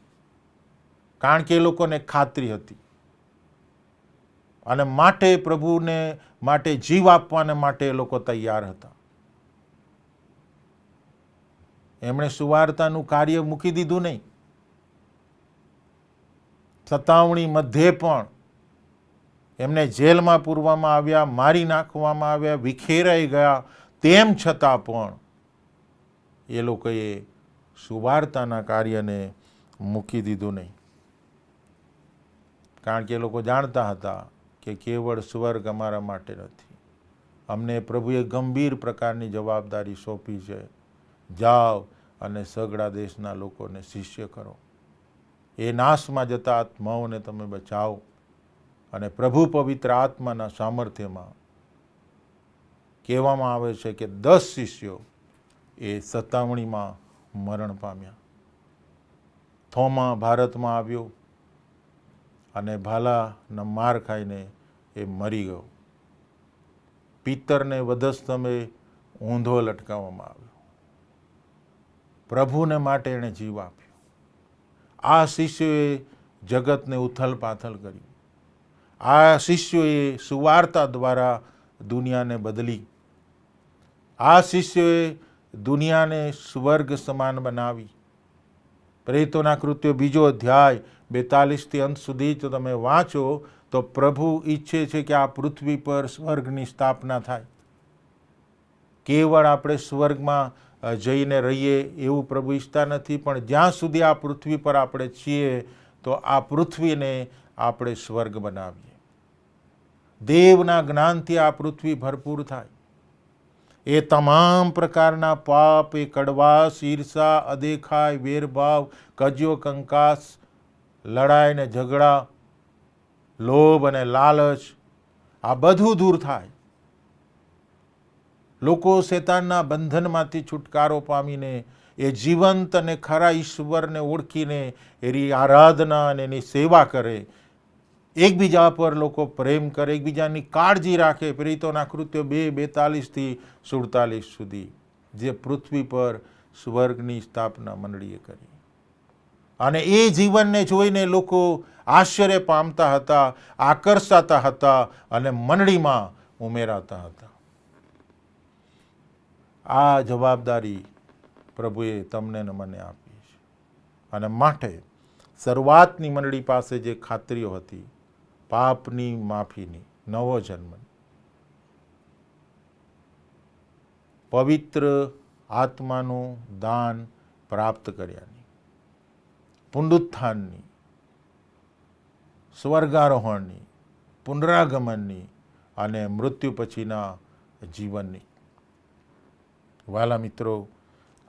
કારણ કે એ લોકોને ખાતરી હતી. અને માટે પ્રભુને માટે જીવ આપવાને માટે એ લોકો તૈયાર હતા. એમણે સુવાર્તાનું કાર્ય મૂકી દીધું નહીં. સતાવણી મધ્યે પણ એમને જેલમાં પૂરવામાં આવ્યા, મારી નાખવામાં આવ્યા, વિખેરાઈ ગયા, તેમ છતાં પણ એ લોકોએ સુવાર્તાના કાર્યને મૂકી દીધું નહીં. કારણ કે એ લોકો જાણતા હતા કે કેવળ સ્વર્ગ અમારા માટે નથી. અમને પ્રભુએ ગંભીર પ્રકારની જવાબદારી સોંપી છે. જાઓ અને સગળા દેશના લોકોને શિષ્ય કરો. એ નાશમાં જતા આત્માઓને તમે બચાવો. અને પ્રભુ પવિત્ર આત્માના સામર્થ્યમાં કહેવામાં આવે છે કે 10 શિષ્યો એ સતાવણીમાં મરણ પામ્યા. થોમા ભારતમાં આવ્યો અને ભાલાના માર ખાઈને એ મરી ગયો. પિત્તરને વધસ્તંભે ઊંધો લટકાવવામાં આવ્યો. પ્રભુને માટે એણે જીવ આપ્યો. આ શિષ્યોએ જગતને ઉથલ પાથલ કર્યું. આ શિષ્યોએ સુવાર્તા દ્વારા દુનિયાને બદલી. આ શિષ્યોએ દુનિયાને સ્વર્ગ સમાન બનાવી. પ્રેરિતોના કૃત્યો 2 અધ્યાય 42 અંત સુધી જો તમે વાંચો તો પ્રભુ ઈચ્છે છે કે આ પૃથ્વી પર સ્વર્ગની સ્થાપના થાય. કેવળ આપણે સ્વર્ગમાં જઈને રહીએ એવું પ્રભુ ઈચ્છતા નથી, પણ જ્યાં સુધી આ પૃથ્વી પર આપણે છીએ તો આ પૃથ્વીને આપણે સ્વર્ગ બનાવીએ. દેવના જ્ઞાનથી આ પૃથ્વી ભરપૂર થાય. એ તમામ પ્રકારના પાપ, એ કડવાશ, ઈર્ષા, અદેખાઈ, વેરભાવ, કજિયો, કંકાસ, લડાઈ ને ઝઘડા, લોભ અને લાલચ, આ બધું દૂર થાય. લોકો શેતાનના બંધનમાંથી છુટકારો પામીને એ જીવંત અને ખરા ઈશ્વરને ઓળખીને એની આરાધના અને એની સેવા કરે. એકબીજા પર લોકો પ્રેમ કરે, એકબીજાની કાળજી રાખે. પ્રેરિતોના કૃત્યો 2:42-47 સુધી જે પૃથ્વી પર સ્વર્ગની સ્થાપના મંડળીએ કરી. અને એ જીવનને જોઈને લોકો આશ્ચર્ય પામતા હતા, આકર્ષાતા હતા અને મંડળીમાં ઉમેરાતા હતા. આ જવાબદારી પ્રભુએ તમને ને મને આપી છે. અને માટે શરૂઆતની મંડળી પાસે જે ખાતરીઓ હતી, પાપની માફીની, નવો જન્મ, પવિત્ર આત્માનું દાન પ્રાપ્ત કર્યાની, પુનરુત્થાનની, સ્વર્ગારોહણની, પુનરાગમનની અને મૃત્યુ પછીના જીવનની. વાલા મિત્રો,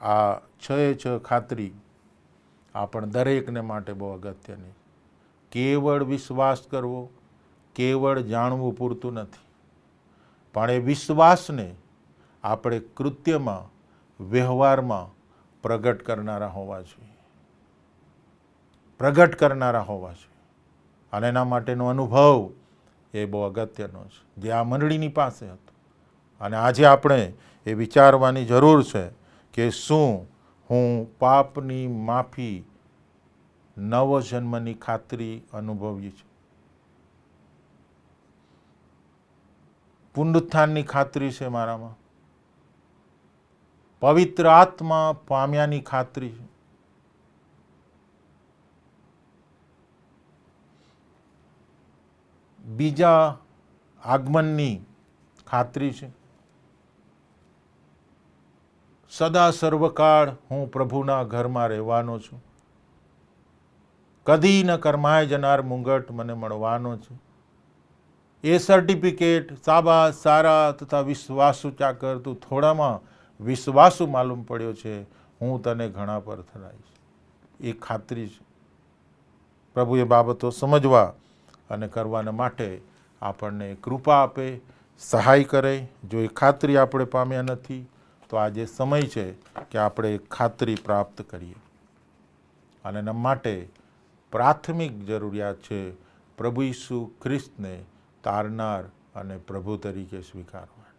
આ 6 ખાતરી આપણ દરેકને માટે બહુ અગત્યની. કેવળ વિશ્વાસ કરવો, કેવળ જાણવું પૂરતું નથી, પણ એ વિશ્વાસને આપણે કૃત્યમાં, વ્યવહારમાં પ્રગટ કરનારા હોવા જોઈએ. પ્રગટ કરનારા હોવા જોઈએ. અને એના માટેનો અનુભવ એ બહુ અગત્યનો છે, જે આ મંડળીની પાસે હતો. અને આજે આપણે એ વિચારવાની જરૂર છે કે શું હું પાપની માફી નવ જન્મની ખાતરી અનુભવી છે. પુનરુત્થાનની ખાતરી છે મારામાં. પવિત્ર આત્મા પામ્યાની ખાતરી છે. બીજા આગમનની ખાતરી છે. સદા સર્વકાળ હું પ્રભુના ઘરમાં રહેવાનો છું. કદી ન કરમાય જનાર મુંગટ મને મળવાનો છે. એ સર્ટિફિકેટ સાબા સારા તથા વિશ્વાસુ ચાકર, તું થોડામાં વિશ્વાસુ માલુમ પડ્યો છે, હું તને ઘણા પર થરાઈશ. એ ખાતરી છે. પ્રભુ એ બાબતો સમજવા અને કરવાના માટે આપણને કૃપા આપે, સહાય કરે. જો એ ખાતરી આપણે પામ્યા નથી તો આજે સમય છે કે આપણે ખાતરી પ્રાપ્ત કરીએ. અને એના માટે પ્રાથમિક જરૂરિયાત છે પ્રભુ ઈસુ ખ્રિસ્તને તારનાર અને પ્રભુ તરીકે સ્વીકારવા.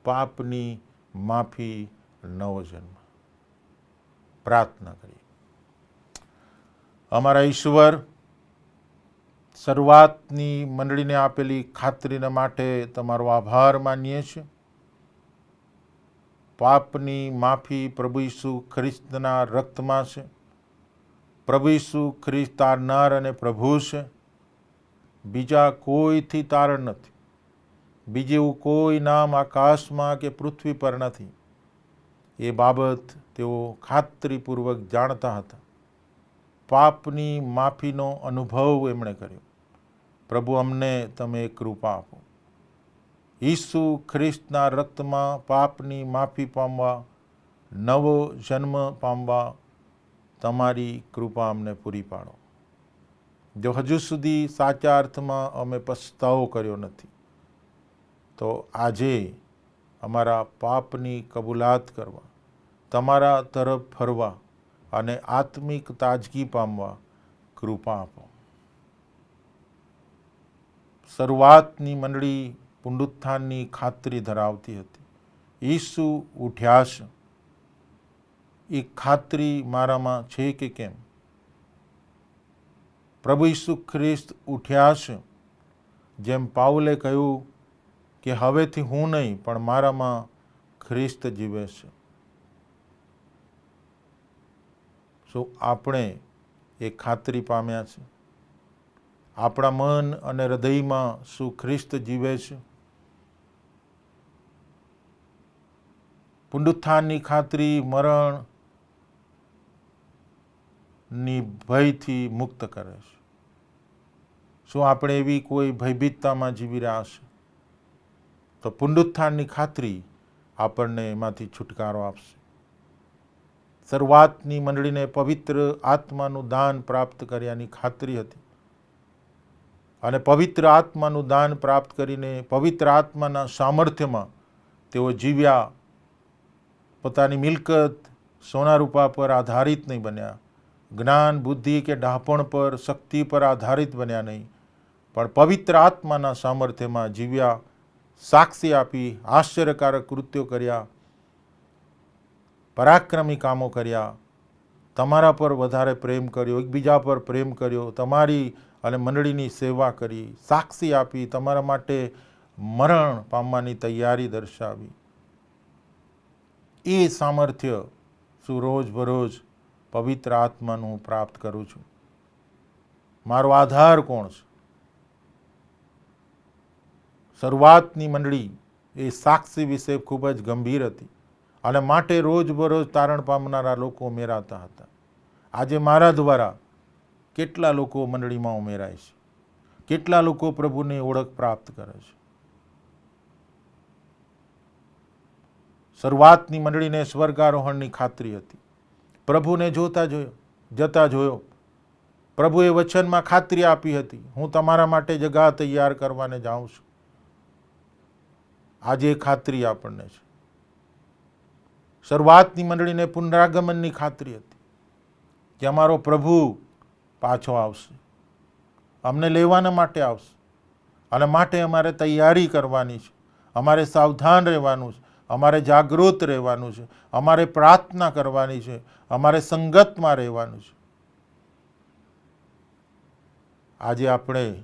પાપની માફી, નવો જન્મ. પ્રાર્થના કરીએ. અમારા ઈશ્વર, શરૂઆતની મંડળીને આપેલી ખાતરીના માટે તમારો આભાર માનીએ છીએ. પાપની માફી પ્રભુ ઈસુ ખ્રિસ્તના રક્તમાં છે. પ્રભુ ઈસુ ખ્રિસ્ત તારનાર અને પ્રભુ છે. બીજા કોઈથી તારણ નથી. બીજું કોઈ નામ આકાશમાં કે પૃથ્વી પર નથી. એ બાબત તેઓ ખાતરીપૂર્વક જાણતા હતા. પાપની માફીનો અનુભવ એમણે કર્યો. પ્રભુ, અમને તમે કૃપા આપો. ઈસુ ખ્રિસ્તના રક્તમાં પાપની માફી પામવા, નવો જન્મ પામવા તમારી કૃપા અમને પૂરી પાડો. જો હજુ સુધી સાચા અર્થમાં અમે પસ્તાવો કર્યો નથી તો આજે અમારા પાપની કબૂલાત કરવા, તમારા તરફ ફરવા અને આત્મિક તાજગી પામવા કૃપા આપો. શરૂઆતની મંડળી પુનરુત્થાનની ખાતરી ધરાવતી હતી. ઈસુ ઉઠ્યા છે, એ ખાતરી મારામાં છે કે કેમ? પ્રભુ ઈસુ ખ્રિસ્ત ઉઠ્યા છે. જેમ પાઉલે કહ્યું કે હવેથી હું નહીં પણ મારામાં ખ્રિસ્ત જીવે છે. શું આપણે એ ખાતરી પામ્યા છે? આપણા મન અને હૃદયમાં શું ખ્રિસ્ત જીવે છે? પુનરુત્થાનની ખાતરી મરણની ભયથી મુક્ત કરે છે. શું આપણે એવી કોઈ ભયભીતતામાં જીવી રહ્યા છે? તો પુનરુત્થાનની ખાતરી આપણને એમાંથી છુટકારો આપશે. શરૂઆતની મંડળીને પવિત્ર આત્માનું દાન પ્રાપ્ત કર્યાની ખાતરી હતી અને પવિત્ર આત્માનું દાન પ્રાપ્ત કરીને પવિત્ર આત્માના સામર્થ્યમાં તેઓ જીવ્યા. પોતાની મિલકત, સોના રૂપા પર આધારિત નહીં બન્યા. જ્ઞાન, બુદ્ધિ કે ડહાપણ પર, શક્તિ પર આધારિત બન્યા નહીં, પણ પવિત્ર આત્માના સામર્થ્યમાં જીવ્યા. સાક્ષી આપી, આશ્ચર્યકારક કૃત્યો કર્યા, પરાક્રમી કામો કર્યા, તમારા પર વધારે પ્રેમ કર્યો, એકબીજા પર પ્રેમ કર્યો, તમારી અને મંડળીની સેવા કરી, સાક્ષી આપી, તમારા માટે મરણ પામવાની તૈયારી દર્શાવી. એ સામર્થ્ય શું રોજબરોજ પવિત્ર આત્માનું હું પ્રાપ્ત કરું છું? મારો આધાર કોણ છે? શરૂઆતની મંડળી એ સાક્ષી વિશે ખૂબ જ ગંભીર હતી અને માટે રોજબરોજ તારણ પામનારા લોકો ઉમેરાતા હતા. આજે મારા દ્વારા કેટલા લોકો મંડળીમાં ઉમેરાય છે? કેટલા લોકો પ્રભુની ઓળખ પ્રાપ્ત કરે છે? શરૂઆતની મંડળીને સ્વર્ગારોહણની ખાતરી હતી. પ્રભુને જતા જોયો. પ્રભુએ વચનમાં ખાતરી આપી હતી, હું તમારા માટે જગા તૈયાર કરવાને જાઉં છું. આજે ખાતરી આપણને છે. શરૂઆતની મંડળીને પુનરાગમનની ખાતરી હતી કે અમારો પ્રભુ પાછો આવશે, અમને લેવાના માટે આવશે અને માટે અમારે તૈયારી કરવાની છે, અમારે સાવધાન રહેવાનું છે, અમારે જાગૃત રહેવાનું છે, અમારે પ્રાર્થના કરવાની છે, અમારે સંગતમાં રહેવાનું છે. આજે આપણે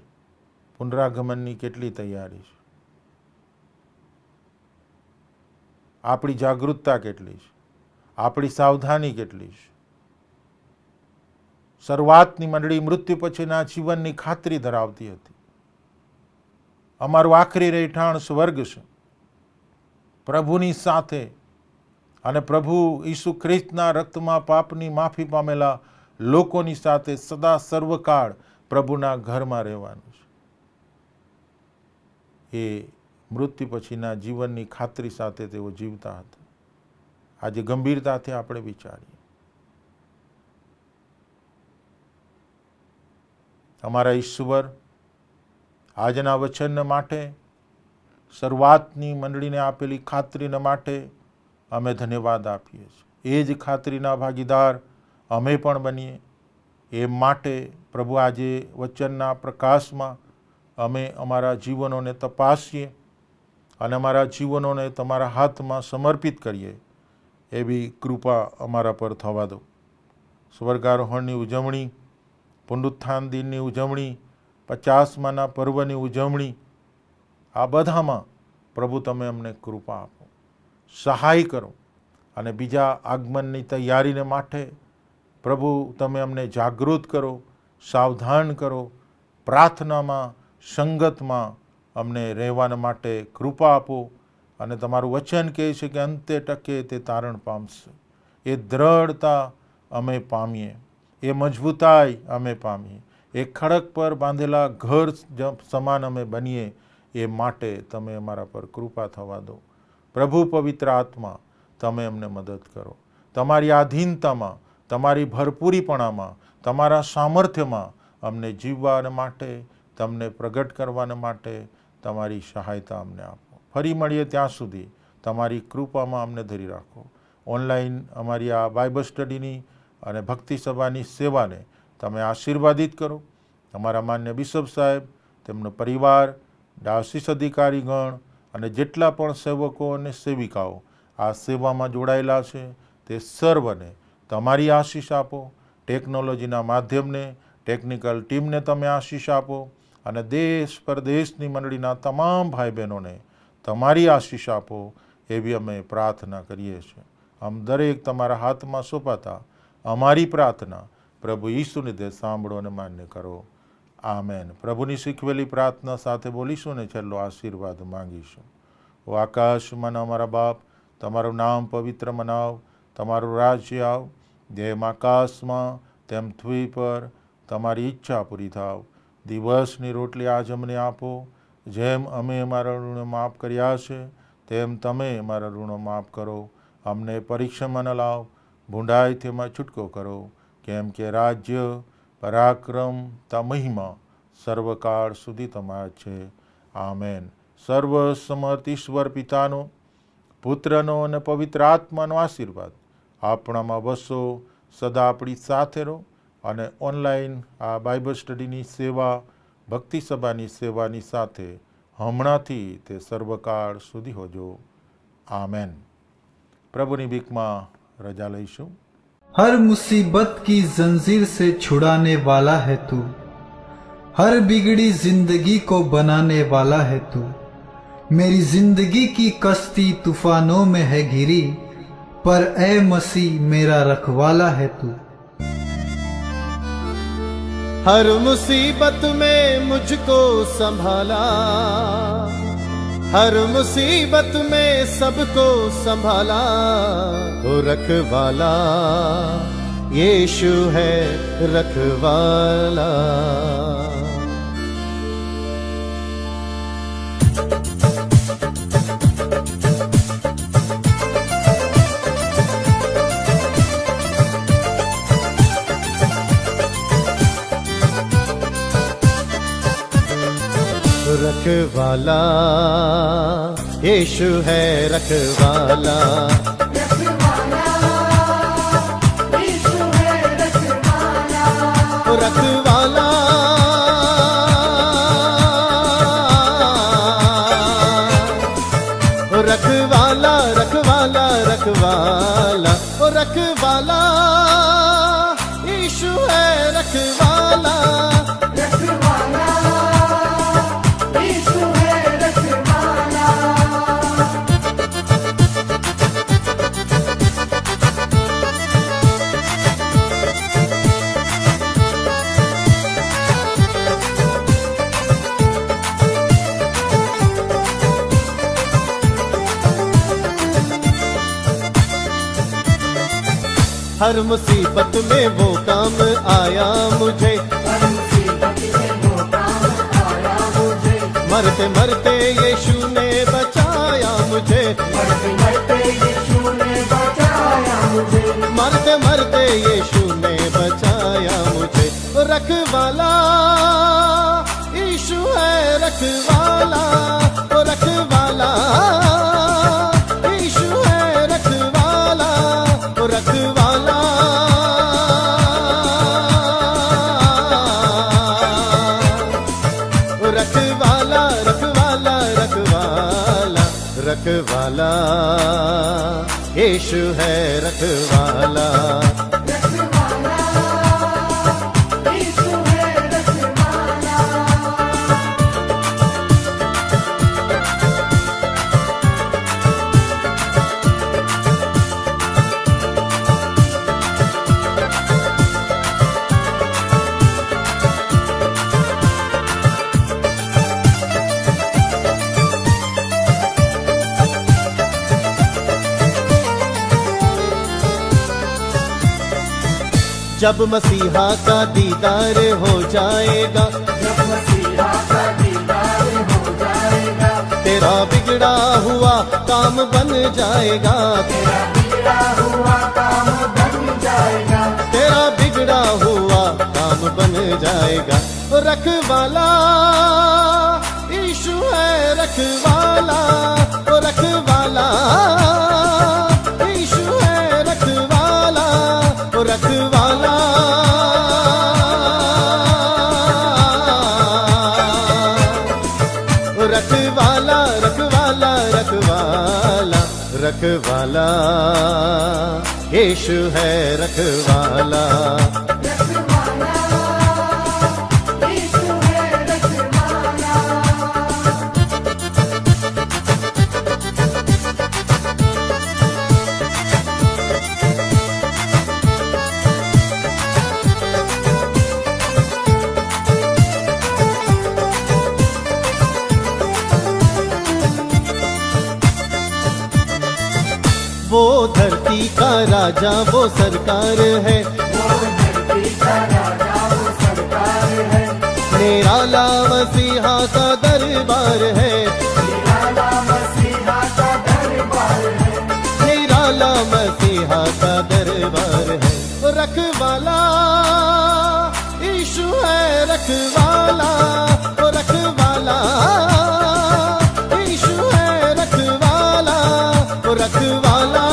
પુનરાગમનની કેટલી તૈયારી છે? આપણી જાગૃતતા કેટલી છે? આપણી સાવધાની કેટલી છે? શરૂઆતની મંડળી મૃત્યુ પછીના જીવનની ખાતરી ધરાવતી હતી. અમારું આખરી રહેઠાણ સ્વર્ગ છે, પ્રભુની સાથે, અને પ્રભુ ઈસુ ખ્રિસ્તના રક્તમાં પાપની માફી પામેલા લોકોની સાથે સદા સર્વકાળ પ્રભુના ઘરમાં રહેવાનું છે. એ મૃત્યુ પછીના જીવનની ખાતરી સાથે તેઓ જીવતા હતા. આજે ગંભીરતાથી આપણે વિચારીએ. અમારા ઈશ્વર, આજના વચન માટે, શરૂઆતની મંડળીને આપેલી ખાતરીને માટે અમે ધન્યવાદ આપીએ છીએ. એ જ ખાતરીના ભાગીદાર અમે પણ બનીએ એ માટે પ્રભુ આજે વચનના પ્રકાશમાં અમે અમારા જીવનોને તપાસીએ અને અમારા જીવનોને તમારા હાથમાં સમર્પિત કરીએ એવી કૃપા અમારા પર થવા દો. સ્વર્ગારોહણની ઉજવણી, પુનરુત્થાન દિનની ઉજવણી, 50માના પર્વની ઉજવણી, આ બધામાં પ્રભુ તમે અમને કૃપા આપો, સહાય કરો, અને બીજા આગમનની તૈયારીને માટે પ્રભુ તમે અમને જાગૃત કરો, સાવધાન કરો, પ્રાર્થનામાં, સંગતમાં અમને રહેવાના માટે કૃપા આપો. અને તમારું વચન કહે છે કે અંતે ટકે તે તારણ પામશે. એ દ્રઢતા અમે પામીએ, એ મજબૂતાઈ અમે પામીએ, એ ખડક પર બાંધેલા ઘર સમાન અમે બનીએ. એ માટે તમે અમારા પર કૃપા થવા દો. પ્રભુ પવિત્ર આત્મા, તમે અમને મદદ કરો. તમારી આધીનતામાં, તમારી ભરપૂરીપણામાં, તમારા સામર્થ્યમાં અમને જીવવા માટે, તમને પ્રગટ કરવાને માટે તમારી સહાયતા અમને આપો. ફરી મળીએ ત્યાં સુધી તમારી કૃપામાં અમને ધરી રાખો. ઓનલાઈન અમારી આ બાઇબલ સ્ટડીની અને ભક્તિ સભાની સેવાને તમે આશીર્વાદિત કરો. તમારા માન્ય બિશપ સાહેબ, તેમનો પરિવાર, ડાયોસીસ અધિકારીગણ અને જેટલા પણ સેવકો અને સેવિકાઓ આ સેવામાં જોડાયેલા છે તે સર્વને તમારી આશીષ આપો. ટેકનોલોજીના માધ્યમને, ટેકનિકલ ટીમને તમે આશીષ આપો, અને દેશ પરદેશની મંડળીના તમામ ભાઈ બહેનોને તમારી આશીષ આપો એવી અમે પ્રાર્થના કરીએ છીએ. આમ દરેક તમારા હાથમાં સોંપાતા અમારી પ્રાર્થના પ્રભુ ઈસુની દે સાંભળો અને માન્ય કરો. આમેન. પ્રભુની શીખવેલી પ્રાર્થના સાથે બોલીશું ને છેલ્લો આશીર્વાદ માંગીશું. ઓ આકાશમાં અમારા બાપ, તમારું નામ પવિત્ર મનાવ, તમારું રાજ્ય આવ, જેમ આકાશમાં તેમ પૃથ્વી પર તમારી ઈચ્છા પૂરી થાવ. દિવસની રોટલી આજ અમને આપો, જેમ અમે અમારા ઋણો માફ કર્યા છે તેમ તમે અમારા ઋણો માફ કરો. અમને પરીક્ષામાં ન લાવ, ભૂંડાઈથી અમે છૂટકો કરો, કેમ કે રાજ્ય, પરાક્રમ, તા મહિમા સર્વકાળ સુધી તમારા છે. આમેન. સર્વ સમર્થ ઈશ્વર પિતાનો, પુત્રનો અને પવિત્ર આત્માનો આશીર્વાદ આપણામાં વસો, સદા આપણી સાથે રહો. અને ઓનલાઈન આ બાઇબલ સ્ટડીની સેવા, ભક્તિ સભાની સેવાની સાથે હમણાંથી તે સર્વકાળ સુધી હોજો. આમેન. પ્રભુની બીકમાં રજા લઈશું. हर मुसीबत की जंजीर से छुड़ाने वाला है तू, हर बिगड़ी जिंदगी को बनाने वाला है तू. मेरी जिंदगी की कश्ती तूफानों में है घिरी, पर ए मसीह मेरा रखवाला है तू. हर मुसीबत में मुझको संभाला, हर मुसीबत में सबको संभाला. वो रखवाला यीशु है रखवाला. रखवाला यीशु है रखवाला. रखवाला रखवाला हर मुसीबत में वो काम आया मुझे, मरते मरते यीशु ने बचाया मुझे, मरते मरते यीशु ने बचाया मुझे। रखवाला यीशु है, रखवाला ओ रखवाला यीशु है, रखवाला ओ रखवाला। रखवाला रखवाला रखवाला रखवाला यीशु है, रखवाला। जब मसीहा का दीदार हो जाएगा, तेरा बिगड़ा हुआ काम बन जाएगा, तेरा बिगड़ा हुआ काम बन जाएगा। रखवाला यीशु है, रखवाला ओ रखवाला यीशु है, रखवाला ओ रखवाला। रखवाला रखवाला रखवाला रखवाला यीशु है, रखवाला। वो धरती का राजा वो सरकार है, निराला मसीहा का दरबार है, निराला मसीहा का दरबार है। रखवाला यीशु है, रखवाला ओ रखवाला यीशु है, रखवाला ओ रखवाला।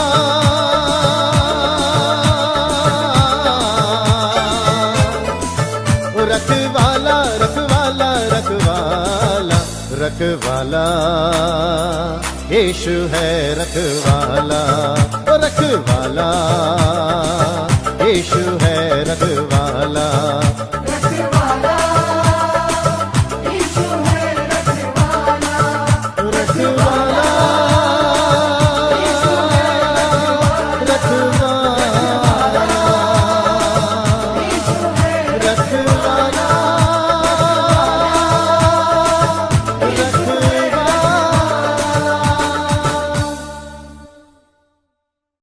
रखवाला रखवाला रखवाला रखवाला यीशु है, रखवाला ओ रखवाला यीशु है, रखवाला।